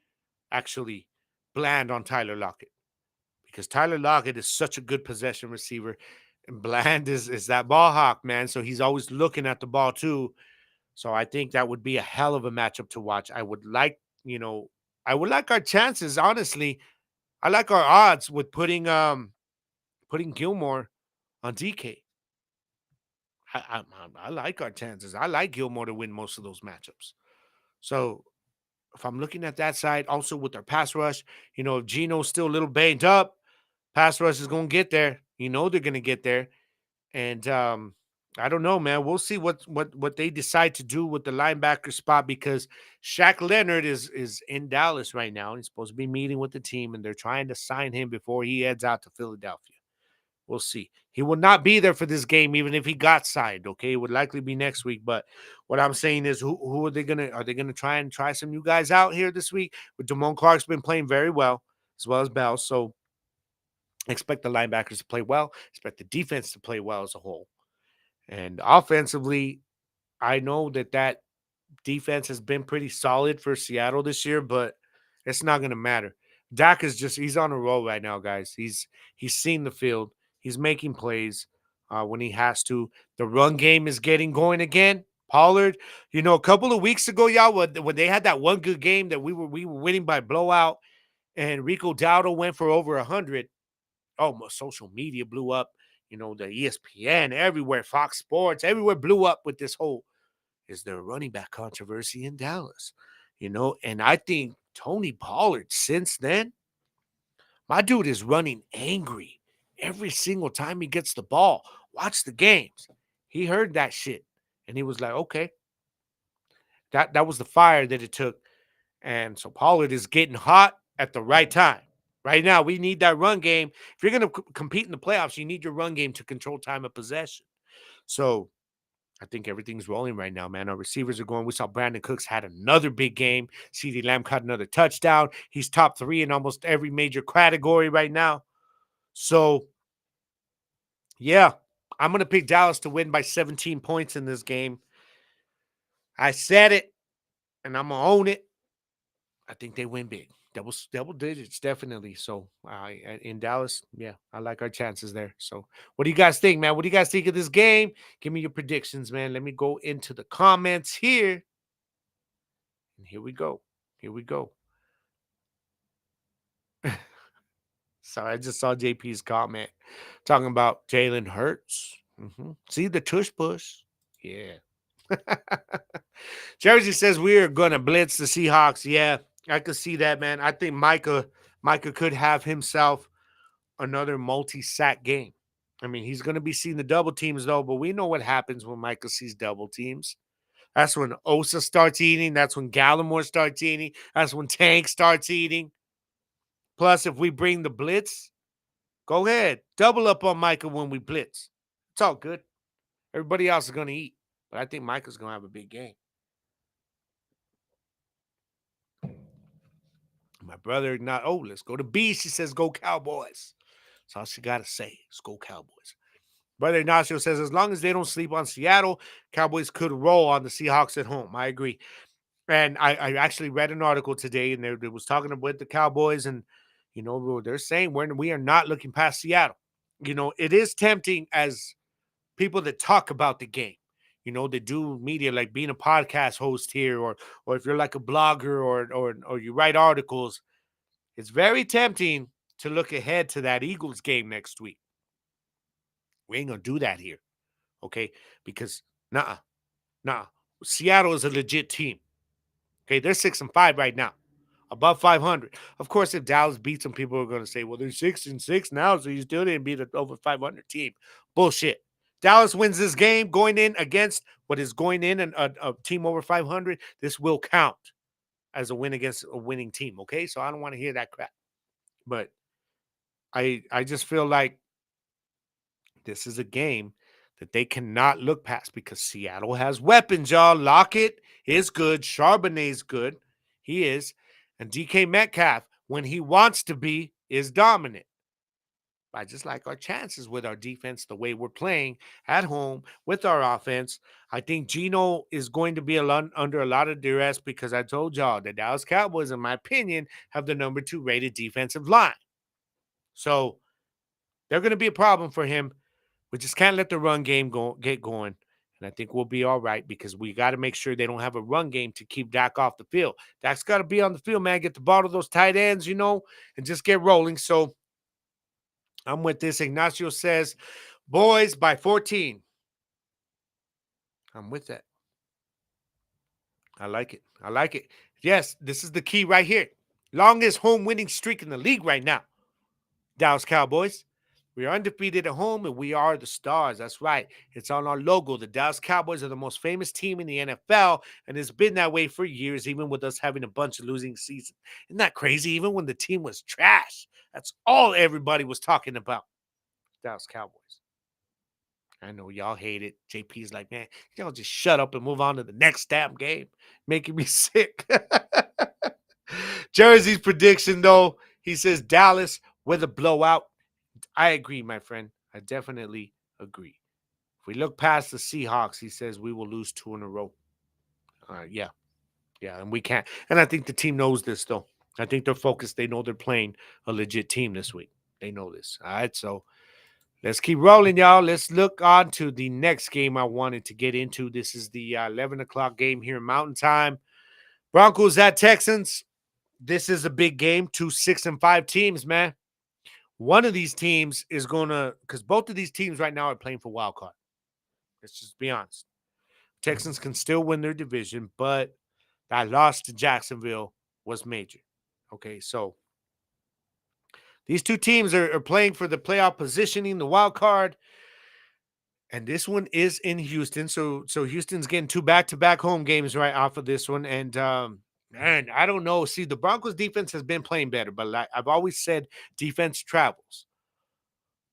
actually Bland on Tyler Lockett because Tyler Lockett is such a good possession receiver, and Bland is that ball hawk, man. So he's always looking at the ball too. So I think that would be a hell of a matchup to watch. I would like our chances. Honestly, I like our odds with putting Gilmore on DK. I like our chances. I like Gilmore to win most of those matchups. So if I'm looking at that side, also with our pass rush, if Geno's still a little banged up, pass rush is going to get there. They're going to get there. And I don't know, man. We'll see what they decide to do with the linebacker spot because Shaq Leonard is in Dallas right now. He's supposed to be meeting with the team, and they're trying to sign him before he heads out to Philadelphia. We'll see. He will not be there for this game, even if he got signed. Okay, it would likely be next week. But what I'm saying is, who are they gonna? Are they gonna try some new guys out here this week? But Damone Clark's been playing very well, as well as Bell. So expect the linebackers to play well. Expect the defense to play well as a whole. And offensively, I know that defense has been pretty solid for Seattle this year, but it's not gonna matter. Dak he's on a roll right now, guys. He's seen the field. He's making plays when he has to. The run game is getting going again. Pollard, a couple of weeks ago, y'all, when they had that one good game that we were winning by blowout, and Rico Dowdle went for over 100. Oh, my social media blew up. The ESPN, everywhere, Fox Sports, everywhere blew up with this whole, is there a running back controversy in Dallas? And I think Tony Pollard, since then, my dude is running angry every single time he gets the ball. Watch the games. He heard that shit. And he was like, okay, that was the fire that it took. And so Pollard is getting hot at the right time. Right now, we need that run game. If you're going to compete in the playoffs, you need your run game to control time of possession. So I think everything's rolling right now, man. Our receivers are going. We saw Brandon Cooks had another big game. CeeDee Lamb caught another touchdown. He's top 3 in almost every major category right now. So, yeah, I'm going to pick Dallas to win by 17 points in this game. I said it, and I'm going to own it. I think they win big. Double digits, definitely. So, in Dallas, yeah, I like our chances there. So, what do you guys think, man? What do you guys think of this game? Give me your predictions, man. Let me go into the comments here. And here we go. Here we go. Sorry, I just saw JP's comment talking about Jalen Hurts. See the tush push? Yeah. Jersey says we are going to blitz the Seahawks. Yeah, I could see that, man. I think Micah could have himself another multi-sack game. I mean, he's going to be seeing the double teams, though, but we know what happens when Micah sees double teams. That's when Osa starts eating. That's when Gallimore starts eating. That's when Tank starts eating. Plus, if we bring the blitz, go ahead. Double up on Micah when we blitz. It's all good. Everybody else is going to eat. But I think Micah's going to have a big game. My brother, let's go to B. She says, go Cowboys. That's all she got to say. Let's go Cowboys. Brother Ignacio says, as long as they don't sleep on Seattle, Cowboys could roll on the Seahawks at home. I agree. And I actually read an article today, and they was talking about the Cowboys, and, they're saying we are not looking past Seattle. It is tempting as people that talk about the game, that do media, like being a podcast host here, or if you're like a blogger or you write articles, it's very tempting to look ahead to that Eagles game next week. We ain't going to do that here, okay? Because, nah. Seattle is a legit team, okay? They're 6-5 right now, above 500. Of course, if Dallas beats them, people are going to say, well, they're 6-6 now, so you still didn't beat an over 500 team. Bullshit. Dallas wins this game going in against what is going in a team over 500. This will count as a win against a winning team, okay? So I don't want to hear that crap. But I just feel like this is a game that they cannot look past because Seattle has weapons, y'all. Lockett is good. Charbonnet's good. He is. And DK Metcalf, when he wants to be, is dominant. I just like our chances with our defense, the way we're playing at home with our offense. I think Geno is going to be under a lot of duress because I told y'all the Dallas Cowboys, in my opinion, have the number 2 rated defensive line. So they're going to be a problem for him. We just can't let the run game get going. And I think we'll be all right because we got to make sure they don't have a run game to keep Dak off the field. Dak's got to be on the field, man. Get the ball to those tight ends, and just get rolling. So I'm with this. Ignacio says, boys, by 14. I'm with that. I like it. Yes, this is the key right here. Longest home winning streak in the league right now. Dallas Cowboys. We are undefeated at home, and we are the stars. That's right. It's on our logo. The Dallas Cowboys are the most famous team in the NFL, and it's been that way for years, even with us having a bunch of losing seasons. Isn't that crazy? Even when the team was trash, that's all everybody was talking about. Dallas Cowboys. I know y'all hate it. JP's like, man, y'all just shut up and move on to the next damn game. Making me sick. Jersey's prediction, though, he says Dallas with a blowout. I agree, my friend. I definitely agree. If we look past the Seahawks, he says we will lose 2 in a row. Yeah, and we can't. And I think the team knows this, though. I think they're focused. They know they're playing a legit team this week. They know this. All right, so let's keep rolling, y'all. Let's look on to the next game I wanted to get into. This is the 11 o'clock game here in Mountain Time. Broncos at Texans. This is a big game. 2 6-5 teams, man. One of these teams is going to, because both of these teams right now are playing for wild card. Let's just be honest. Texans can still win their division, but that loss to Jacksonville was major. Okay, so these two teams are playing for the playoff positioning, the wild card, and this one is in Houston. So Houston's getting two back-to-back home games right off of this one. And man, I don't know. See, the Broncos defense has been playing better, but like I've always said, defense travels.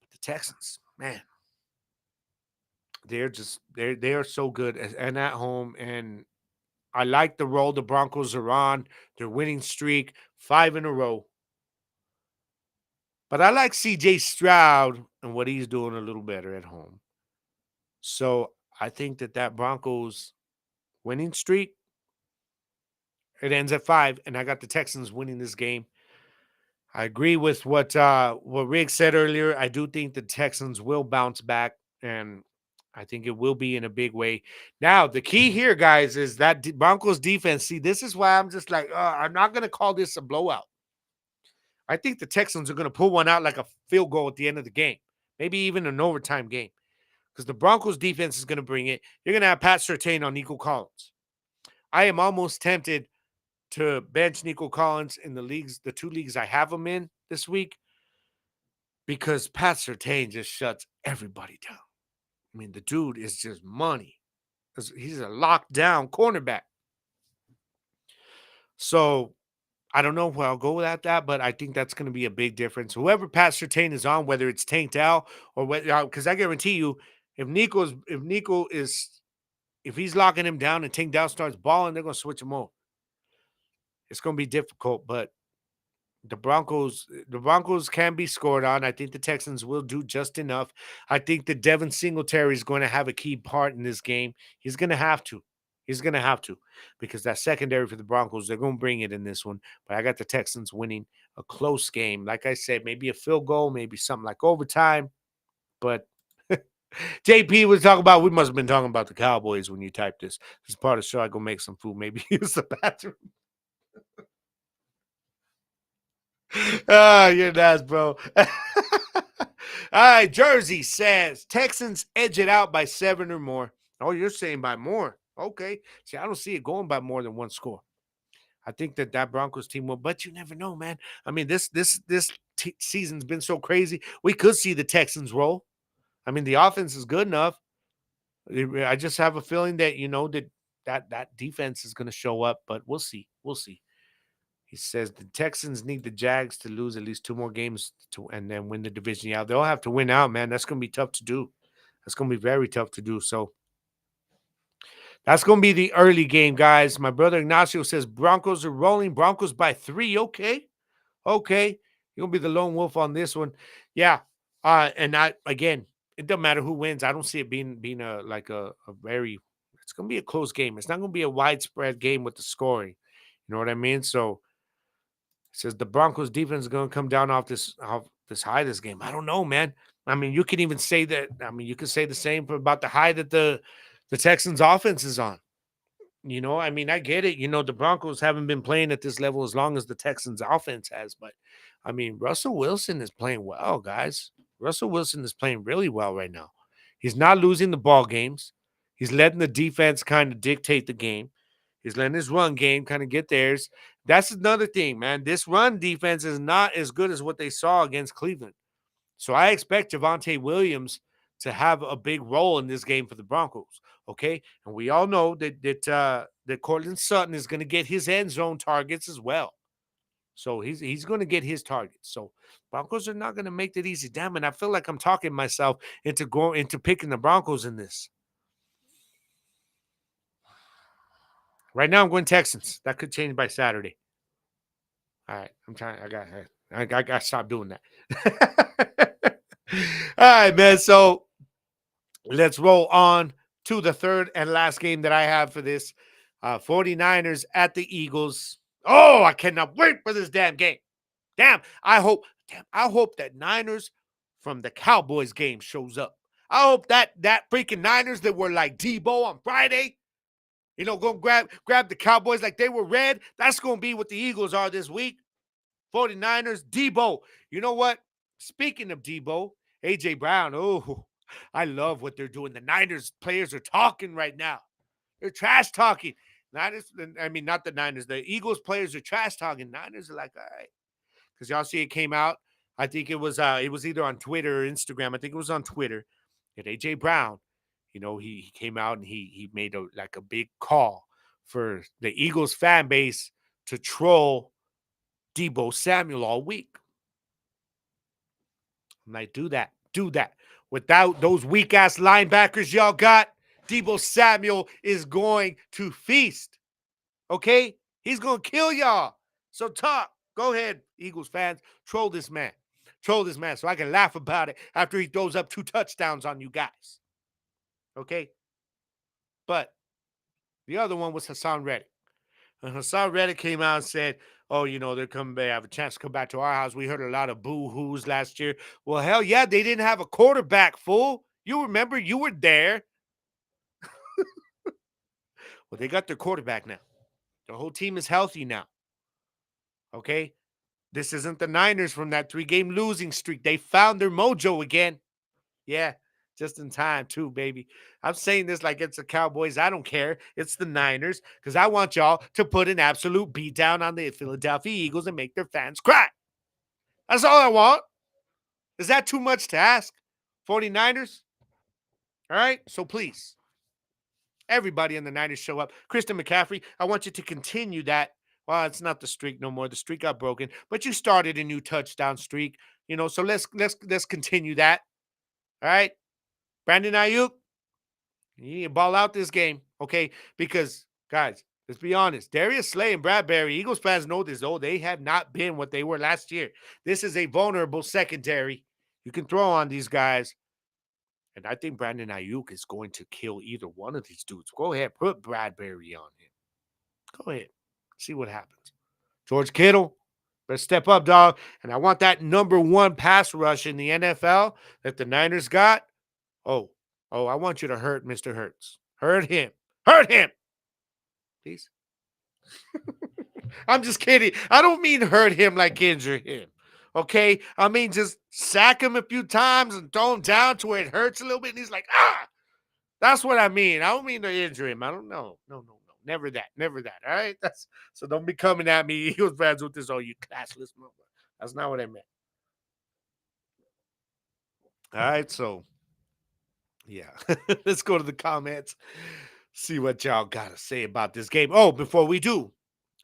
But the Texans, man, they are so good and at home. And I like the role the Broncos are on. Their winning streak, 5 in a row. But I like CJ Stroud and what he's doing a little better at home. So I think that Broncos winning streak, it ends at 5, and I got the Texans winning this game. I agree with what Rick said earlier. I do think the Texans will bounce back, and I think it will be in a big way. Now, the key here, guys, is that Broncos defense. See, this is why I'm just like, I'm not going to call this a blowout. I think the Texans are going to pull one out like a field goal at the end of the game, maybe even an overtime game, because the Broncos defense is going to bring it. You're going to have Pat Surtain on Nico Collins. I am almost tempted to bench Nico Collins in the 2 leagues I have him in this week, because Pat Surtain just shuts everybody down. I mean, the dude is just money. He's a lockdown cornerback. So I don't know where I'll go at that, but I think that's going to be a big difference. Whoever Pat Surtain is on, whether it's Tank Dell or whether, because I guarantee you, if he's locking him down and Tank Dell starts balling, they're going to switch him over. It's going to be difficult, but the Broncos can be scored on. I think the Texans will do just enough. I think that Devin Singletary is going to have a key part in this game. He's going to have to. He's going to have to, because that secondary for the Broncos, they're going to bring it in this one. But I got the Texans winning a close game. Like I said, maybe a field goal, maybe something like overtime. But JP was talking about, we must have been talking about the Cowboys when you typed this. This is part of the show. I go make some food, maybe use the bathroom. You're nuts, bro. All right, Jersey says Texans edge it out by 7 or more. Oh, you're saying by more. Okay. See, I don't see it going by more than 1 score. I think that Broncos team will, but you never know, man. I mean, this season's been so crazy. We could see the Texans roll. I mean, the offense is good enough. I just have a feeling that that defense is going to show up, but we'll see. We'll see. He says the Texans need the Jags to lose at least 2 more games and then win the division. Yeah, they'll have to win out, man. That's going to be tough to do. That's going to be very tough to do. So that's going to be the early game, guys. My brother Ignacio says Broncos are rolling. Broncos by 3. Okay. Okay. You're going to be the lone wolf on this one. Yeah. And again, it doesn't matter who wins. I don't see it being a very, it's going to be a close game. It's not going to be a widespread game with the scoring. You know what I mean? So, says the Broncos defense is going to come down off this high this game. I don't know, man. I mean, you can even say that. I mean, you can say the same about the high that the Texans offense is on. I mean, I get it. The Broncos haven't been playing at this level as long as the Texans offense has, but I mean, Russell Wilson is playing well, guys. Russell Wilson is playing really well right now. He's not losing the ball games. He's letting the defense kind of dictate the game. He's letting his run game kind of get theirs. That's another thing, man. This run defense is not as good as what they saw against Cleveland. So I expect Javonte Williams to have a big role in this game for the Broncos. Okay, and we all know that Cortland Sutton is going to get his end zone targets as well. So he's going to get his targets. So Broncos are not going to make that easy. Damn it, I feel like I'm talking myself into picking the Broncos in this. Right now, I'm going Texans. That could change by Saturday. All right, I'm trying. I got to stop doing that. All right, man. So let's roll on to the third and last game that I have for this. 49ers at the Eagles. Oh, I cannot wait for this damn game. I hope that Niners from the Cowboys game shows up. I hope that freaking Niners that were like Debo on Friday, go grab the Cowboys like they were red. That's going to be what the Eagles are this week. 49ers, Debo. You know what? Speaking of Debo, A.J. Brown, oh, I love what they're doing. The Niners players are talking right now. They're trash talking. Niners, I mean, not the Niners. The Eagles players are trash talking. Niners are like, all right. Because y'all see it came out. I think it was either on Twitter or Instagram. I think it was on Twitter. That A.J. Brown, he came out and he made a big call for the Eagles fan base to troll Debo Samuel all week. I'm like, do that. Do that. Without those weak ass linebackers y'all got, Debo Samuel is going to feast. Okay? He's going to kill y'all. So talk. Go ahead, Eagles fans. Troll this man. Troll this man so I can laugh about it after he throws up 2 touchdowns on you guys. Okay? But the other one was Hassan Reddick. And Hassan Reddick came out and said, oh, they're coming back. Have a chance to come back to our house. We heard a lot of boo-hoos last year. Well, hell yeah, they didn't have a quarterback, fool. You remember, you were there. Well, they got their quarterback now. The whole team is healthy now. Okay? This isn't the Niners from that 3-game losing streak. They found their mojo again. Yeah, just in time, too, baby. I'm saying this like it's the Cowboys. I don't care. It's the Niners because I want y'all to put an absolute beat down on the Philadelphia Eagles and make their fans cry. That's all I want. Is that too much to ask? 49ers? All right, so please, everybody in the Niners show up. Christian McCaffrey, I want you to continue that. Well, it's not the streak no more. The streak got broken, but you started a new touchdown streak. So let's continue that. All right, Brandon Ayuk, you need to ball out this game, okay? Because guys, let's be honest. Darius Slay and Bradbury, Eagles fans know this. Oh, they have not been what they were last year. This is a vulnerable secondary. You can throw on these guys. And I think Brandon Ayuk is going to kill either one of these dudes. Go ahead, put Bradbury on him. Go ahead. See what happens. George Kittle, better step up, dog. And I want that number 1 pass rush in the NFL that the Niners got. Oh, I want you to hurt Mr. Hurts. Hurt him. Hurt him. Please. I'm just kidding. I don't mean hurt him like injure him. Okay? I mean just sack him a few times and throw him down to where it hurts a little bit. And he's like, ah! That's what I mean. I don't mean to injure him. I don't know. No. Never that. Never that. All right? So don't be coming at me, Eagles fans, with this, oh, you classless motherfucker. That's not what I meant. All right, so yeah. Let's go to the comments. See what y'all got to say about this game. Oh, before we do,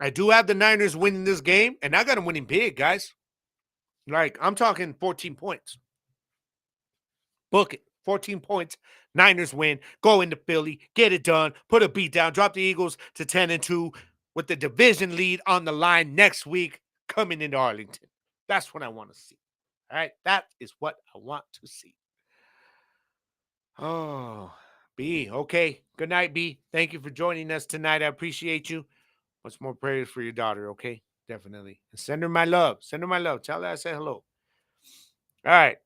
I do have the Niners winning this game, and I got them winning big, guys. Like, I'm talking 14 points. Book it. 14 points. Niners win. Go into Philly. Get it done. Put a beat down. Drop the Eagles to 10-2 with the division lead on the line next week coming into Arlington. That's what I want to see. All right? That is what I want to see. Oh, B. Okay. Good night, B. Thank you for joining us tonight. I appreciate you. Much more prayers for your daughter, okay? Definitely. And send her my love. Send her my love. Tell her I said hello. All right.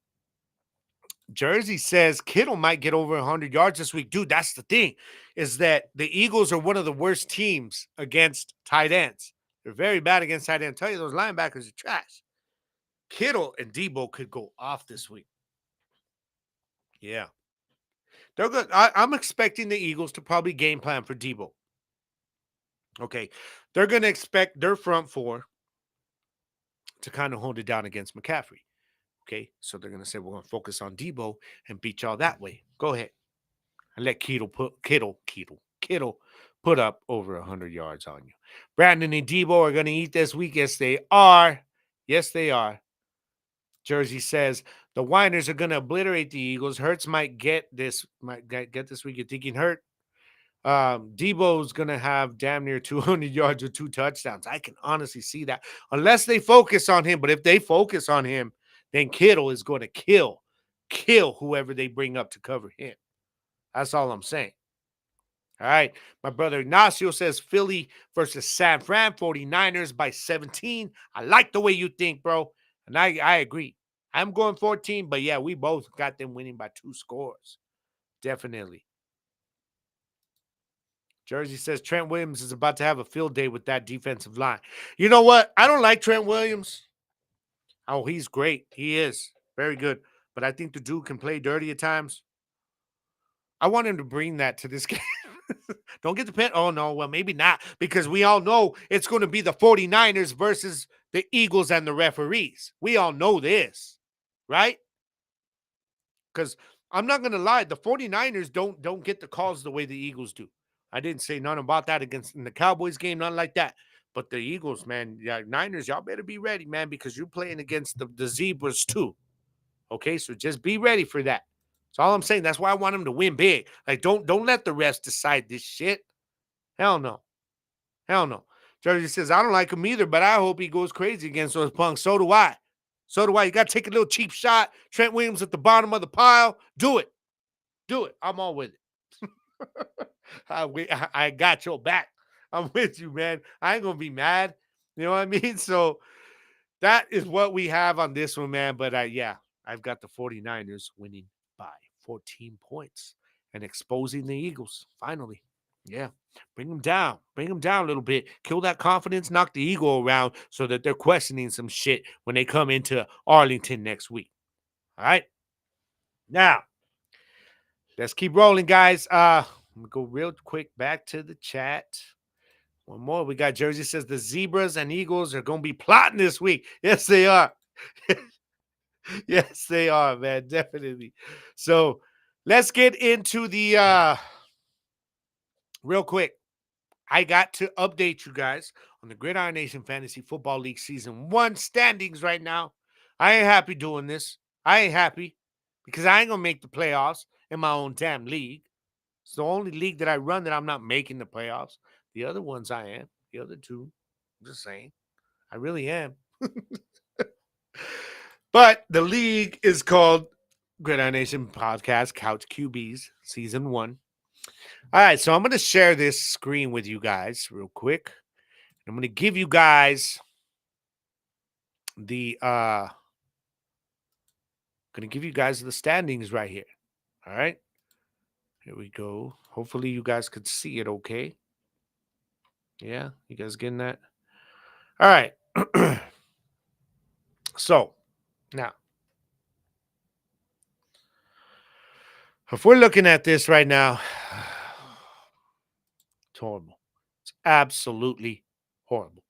Jersey says Kittle might get over 100 yards this week. Dude, that's the thing, is that the Eagles are one of the worst teams against tight ends. They're very bad against tight ends. I tell you, those linebackers are trash. Kittle and Debo could go off this week. Yeah. They're good. I'm expecting the Eagles to probably game plan for Debo. Okay. They're going to expect their front 4 to kind of hold it down against McCaffrey. Okay. So they're going to say, we're going to focus on Debo and beat y'all that way. Go ahead. And let Kittle put up over 100 yards on you. Brandon and Debo are going to eat this week. Yes, they are. Yes, they are. Jersey says the Winers are going to obliterate the Eagles. Hurts might get this week. You're thinking Hurt. Debo's going to have damn near 200 yards or 2 touchdowns. I can honestly see that unless they focus on him. But if they focus on him, then Kittle is going to kill whoever they bring up to cover him. That's all I'm saying. All right. My brother Ignacio says Philly versus San Fran 49ers by 17. I like the way you think, bro. And I agree. I'm going 14, but yeah, we both got them winning by 2 scores. Definitely. Jersey says Trent Williams is about to have a field day with that defensive line. You know what? I don't like Trent Williams. Oh, he's great. He is. Very good. But I think the dude can play dirty at times. I want him to bring that to this game. Don't get the pen. Oh, no. Well, maybe not, because we all know it's going to be the 49ers versus the Eagles and the referees. We all know this, right? Because I'm not going to lie, the 49ers don't get the calls the way the Eagles do. I didn't say nothing about that against in the Cowboys game, nothing like that. But the Eagles, man, yeah, Niners, y'all better be ready, man, because you're playing against the Zebras too. Okay, so just be ready for that. That's all I'm saying. That's why I want them to win big. Like, don't let the refs decide this shit. Hell no. Hell no. Jersey says, I don't like him either, but I hope he goes crazy against those punks. So do I. So do I. You got to take a little cheap shot. Trent Williams at the bottom of the pile. Do it. Do it. I'm all with it. I got your back. I'm with you, man. I ain't going to be mad. You know what I mean? So that is what we have on this one, man. But yeah, I've got the 49ers winning by 14 points and exposing the Eagles finally. Yeah. Bring them down. Bring them down a little bit. Kill that confidence. Knock the ego around so that they're questioning some shit when they come into Arlington next week. All right. Now, let's keep rolling, guys. I'm gonna go real quick back to the chat. One more. We got Jersey says the Zebras and Eagles are gonna be plotting this week. Yes, they are. Yes, they are, man. Definitely. So let's get into the real quick. I got to update you guys on the Gridiron Nation Fantasy Football League Season 1 standings right now. I ain't happy doing this. I ain't happy because I ain't going to make the playoffs in my own damn league. It's the only league that I run that I'm not making the playoffs. The other ones I am. The other two, I'm just saying. I really am. But the league is called Gridiron Nation Podcast Couch QBs Season 1. All right, so I'm going to share this screen with you guys real quick. I'm going to give you guys the standings right here. All right. Here we go. Hopefully you guys could see it okay. Yeah, you guys getting that? All right. So, now if we're looking at this right now, it's horrible. It's absolutely horrible.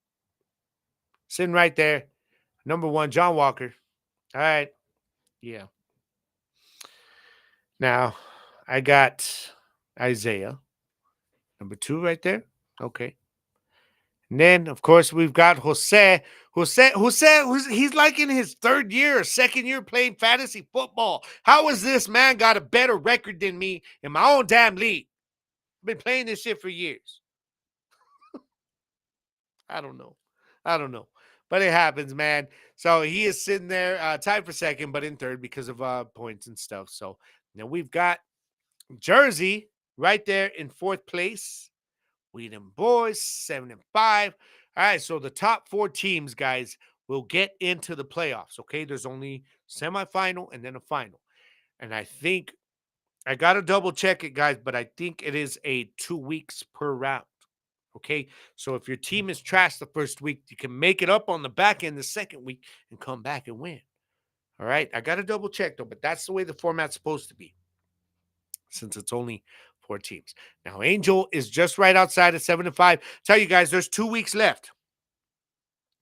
Sitting right there, number 1, John Walker. All right. Yeah. Now, I got Isaiah, number 2 right there. Okay. And then, of course, we've got Jose. He's like in his 3rd year or 2nd year playing fantasy football. How has this man got a better record than me in my own damn league? I've been playing this shit for years. I don't know. But it happens, man. So he is sitting there, tied for 2nd, but in 3rd because of points and stuff. So now we've got Jersey right there in 4th place. We them boys, 7-5. All right, so the top 4 teams, guys, will get into the playoffs. Okay, there's only semifinal and then a final. And I think I got to double check it, guys, but I think it is a 2 weeks per round. Okay, so if your team is trash the first week, you can make it up on the back end the second week and come back and win. All right, I got to double check though, but that's the way the format's supposed to be since it's only 4 teams. Now, Angel is just right outside of 7-5. Tell you guys, there's 2 weeks left.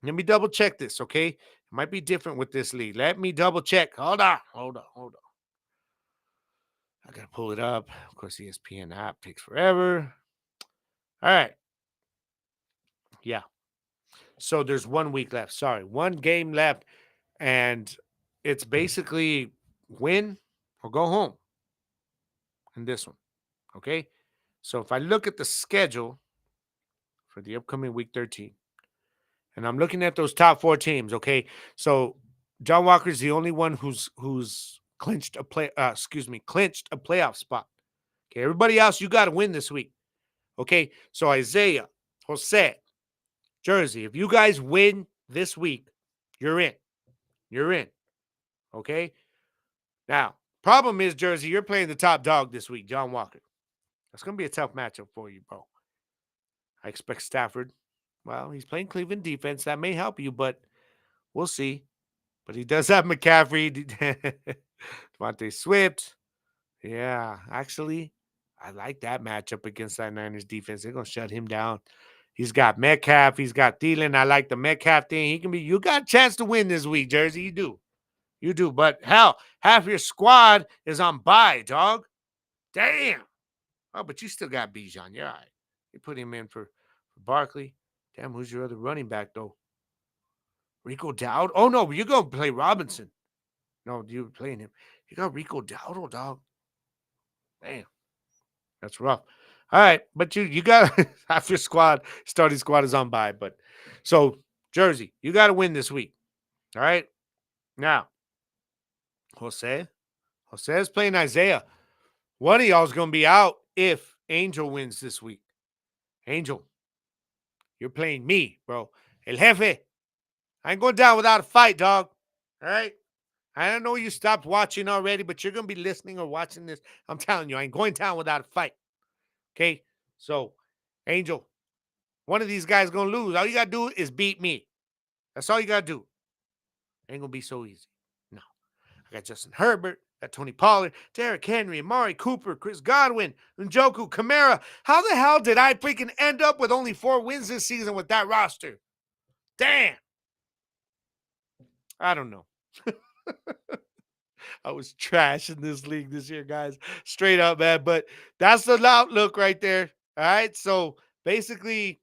Let me double check this, okay? It might be different with this league. Let me double check. Hold on. I got to pull it up. Of course, the ESPN app takes forever. All right. Yeah. So there's 1 week left. Sorry, 1 game left. And it's basically win or go home in this one. Okay. So if I look at the schedule for the upcoming week 13, and I'm looking at those top 4 teams, okay? So John Walker's the only one who's clinched a playoff spot. Okay, everybody else, you got to win this week. Okay, so Isaiah, Jose, Jersey, if you guys win this week, you're in. You're in. Okay? Now, problem is, Jersey, you're playing the top dog this week, John Walker. That's going to be a tough matchup for you, bro. I expect Stafford. Well, he's playing Cleveland defense. That may help you, but we'll see. But he does have McCaffrey, Devontae Swift. Yeah, actually, I like that matchup against that Niners defense. They're gonna shut him down. He's got Metcalf. He's got Thielen. I like the Metcalf thing. He can be. You got a chance to win this week, Jersey. You do. You do. But hell, half your squad is on bye, dog. Damn. Oh, but you still got Bijan. You're all right. You put him in for Barkley. Damn, who's your other running back though? Rico Dowd. Oh no, you're gonna play Robinson. No, you're playing him. You got Rico Dowdle, dog. Damn. That's rough. All right, but you got half your squad, starting squad is on bye. But so Jersey, you got to win this week. All right. Now, Jose is playing Isaiah. One of y'all's gonna be out if Angel wins this week. Angel, you're playing me, bro. El Jefe. I ain't going down without a fight, dog. All right. I don't know you stopped watching already, but you're gonna be listening or watching this. I'm telling you, I ain't going down without a fight. Okay. So, Angel, one of these guys gonna lose. All you gotta do is beat me. That's all you gotta do. Ain't gonna be so easy. No. I got Justin Herbert, got Tony Pollard, Derrick Henry, Amari Cooper, Chris Godwin, Njoku, Kamara. How the hell did I freaking end up with only 4 wins this season with that roster? Damn. I don't know. I was trash in this league this year, guys. Straight up, man. But that's the outlook right there. All right. So basically,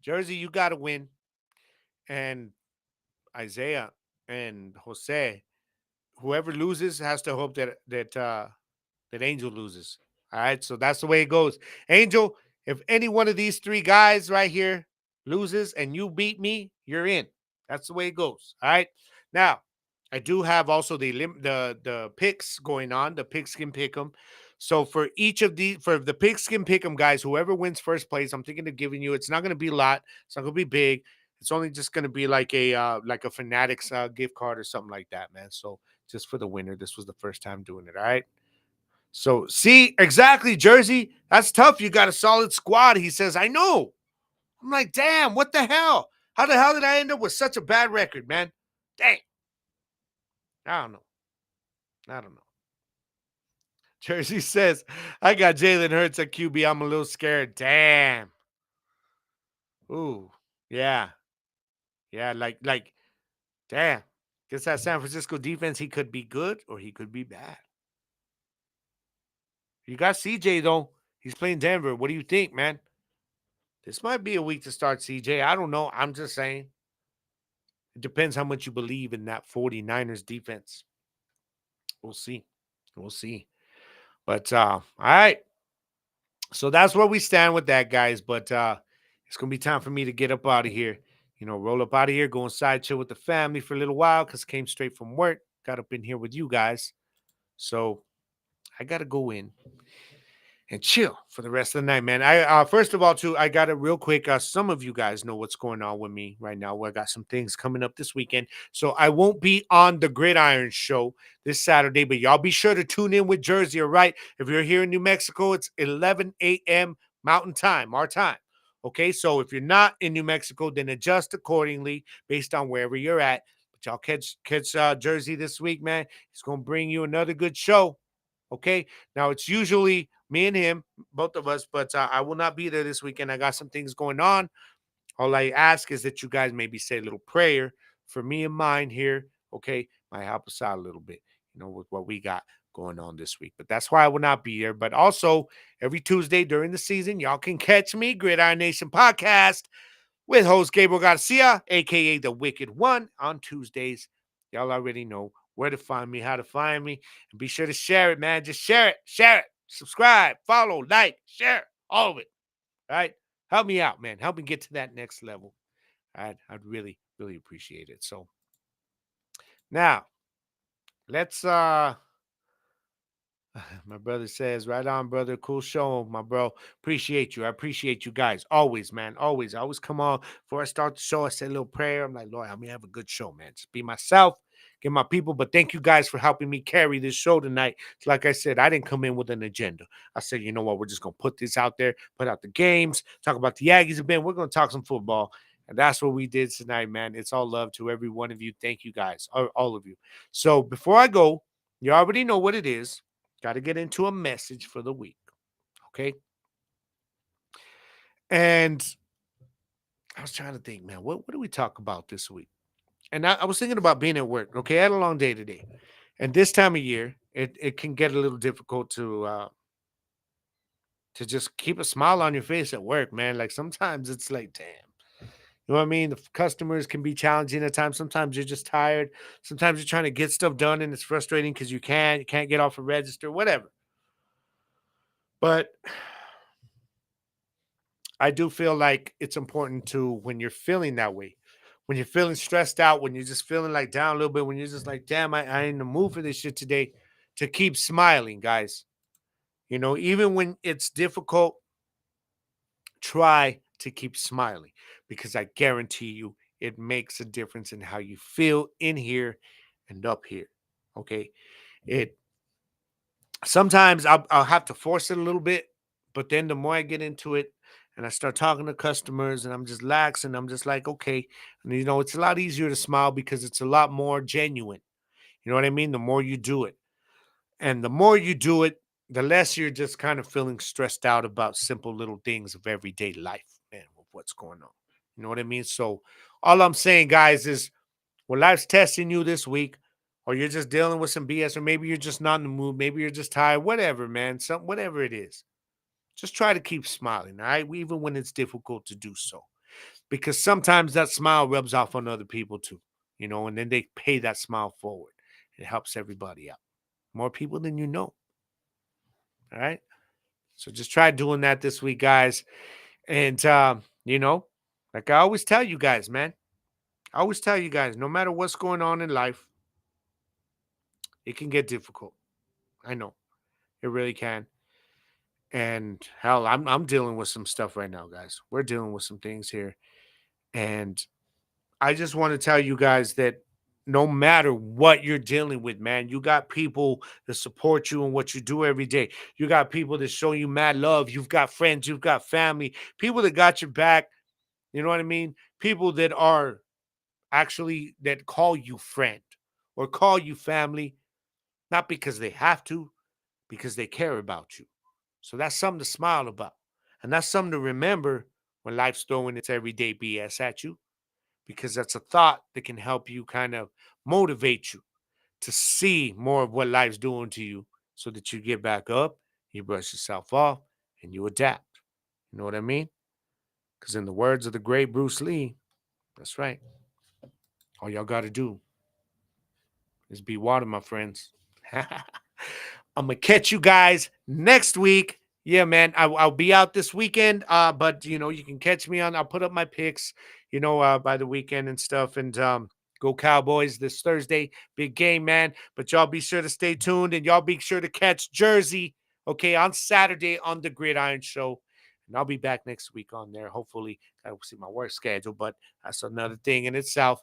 Jersey, you got to win. And Isaiah and Jose, whoever loses has to hope that Angel loses. All right, so that's the way it goes. Angel, if any one of these 3 guys right here loses and you beat me, you're in. That's the way it goes. All right. Now, I do have also the picks going on. The pigskin pick 'em. So for each of the for the pigskin pick 'em guys, whoever wins first place, I'm thinking of giving you. It's not going to be a lot. It's not going to be big. It's only just going to be like a Fanatics gift card or something like that, man. So just for the winner, this was the first time doing it. All right. So see exactly, Jersey. That's tough. You got a solid squad. He says, I know. I'm like, damn, what the hell? How the hell did I end up with such a bad record, man? Dang. I don't know. I don't know. Jersey says, I got Jalen Hurts at QB. I'm a little scared. Damn. Ooh. Yeah. Yeah. Damn. Guess that San Francisco defense, he could be good or he could be bad. You got CJ, though. He's playing Denver. What do you think, man? This might be a week to start CJ. I don't know. I'm just saying. It depends how much you believe in that 49ers defense. We'll see. We'll see. But all right. So that's where we stand with that, guys. But it's gonna be time for me to get up out of here. Roll up out of here, go inside, chill with the family for a little while because came straight from work. Got up in here with you guys. So I gotta go in and chill for the rest of the night, man. I first of all, too, I got it real quick. Some of you guys know what's going on with me right now. I got some things coming up this weekend, so I won't be on the Gridiron show this Saturday. But y'all be sure to tune in with Jersey. All right, if you're here in New Mexico, it's 11 a.m. Mountain Time, our time. Okay, so if you're not in New Mexico, then adjust accordingly based on wherever you're at. But y'all catch Jersey this week, man. He's gonna bring you another good show. Okay. Now it's usually me and him, both of us, but I will not be there this weekend. I got some things going on. All I ask is that you guys maybe say a little prayer for me and mine here. Okay. Might help us out a little bit, with what we got going on this week. But that's why I will not be here. But also, every Tuesday during the season, y'all can catch me, Gridiron Nation Podcast, with host Gabriel Garcia, aka the Wicked One, on Tuesdays. Y'all already know where to find me, how to find me, and be sure to share it, man. Just share it, subscribe, follow, like, share, all of it. All right, help me out, man. Help me get to that next level. I'd really, really appreciate it. So now let's my brother says, right on, brother. Cool show, my bro. Appreciate you. I appreciate you guys. Always, man. Always. I always come on before I start the show. I say a little prayer. I'm like, Lord, help me have a good show, man. Just be myself, get my people. But thank you guys for helping me carry this show tonight. Like I said, I didn't come in with an agenda. I said, you know what? We're just going to put this out there, put out the games, talk about the Aggies a bit. We're going to talk some football. And that's what we did tonight, man. It's all love to every one of you. Thank you guys, all of you. So before I go, you already know what it is. Got to get into a message for the week. Okay. And I was trying to think, man, what do we talk about this week? And I was thinking about being at work. Okay. I had a long day today. And this time of year, it can get a little difficult to just keep a smile on your face at work, man. Like sometimes it's like, damn. You know what I mean? The customers can be challenging at times. Sometimes you're just tired. Sometimes you're trying to get stuff done and it's frustrating because you can't get off a register, whatever. But I do feel like it's important to, when you're feeling that way, when you're feeling stressed out, when you're just feeling like down a little bit, when you're just like, damn, I ain't in the mood for this shit today, to keep smiling, guys. You know, even when it's difficult, try to keep smiling because I guarantee you it makes a difference in how you feel in here and up here. Okay. It sometimes I'll have to force it a little bit, but then the more I get into it and I start talking to customers and I'm just lax and I'm just like, okay. And you know, it's a lot easier to smile because it's a lot more genuine. You know what I mean? The more you do it. And the more you do it, the less you're just kind of feeling stressed out about simple little things of everyday life, man, with what's going on. You know what I mean? So all I'm saying, guys, is when life's testing you this week, or you're just dealing with some BS, or maybe you're just not in the mood, maybe you're just tired, whatever, man, something, whatever it is, just try to keep smiling, all right? Even when it's difficult to do so, because sometimes that smile rubs off on other people too, you know, and then they pay that smile forward. It helps everybody out, more people than you know. All right. So just try doing that this week, guys. And, you know, like I always tell you guys, man, I always tell you guys, no matter what's going on in life, it can get difficult. I know it really can. And hell, I'm dealing with some stuff right now, guys. We're dealing with some things here. And I just want to tell you guys that no matter what you're dealing with, man, you got people that support you in what you do every day. You got people that show you mad love. You've got friends, you've got family, people that got your back. You know what I mean? People that are actually that call you friend or call you family, not because they have to, because they care about you. So that's something to smile about. And that's something to remember when life's throwing its everyday BS at you, because that's a thought that can help you kind of motivate you to see more of what life's doing to you so that you get back up, you brush yourself off, and you adapt. You know what I mean? Because in the words of the great Bruce Lee, that's right. All y'all got to do is be water, my friends. I'm going to catch you guys next week. Yeah, man, I'll be out this weekend. But you know, you can catch me on. I'll put up my picks, you know, by the weekend and stuff. And go Cowboys this Thursday, big game, man. But y'all be sure to stay tuned, and y'all be sure to catch Jersey, okay, on Saturday on the Gridiron Show. And I'll be back next week on there. Hopefully, I will see my work schedule, but that's another thing in itself.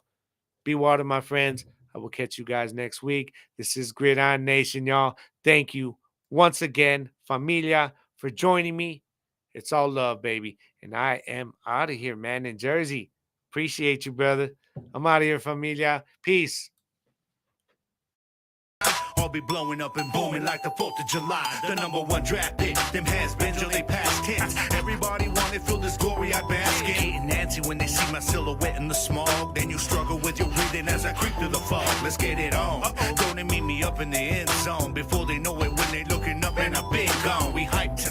Be water, my friends. I will catch you guys next week. This is Gridiron Nation, y'all. Thank you once again, familia, for joining me. It's all love, baby. And I am out of here, man, in Jersey. Appreciate you, brother. I'm out of here, familia. Peace. I'll be blowing up and booming like the 4th of July. The #1 draft pick. Them has been till they past tense. Everybody wanna feel this glory I bask in. Kate and Nancy when they see my silhouette in the smog. Then you struggle with your breathing as I creep through the fog. Let's get it on. Gonna meet me up in the end zone. Before they know it, when they looking up and I've been gone. We hyped tonight.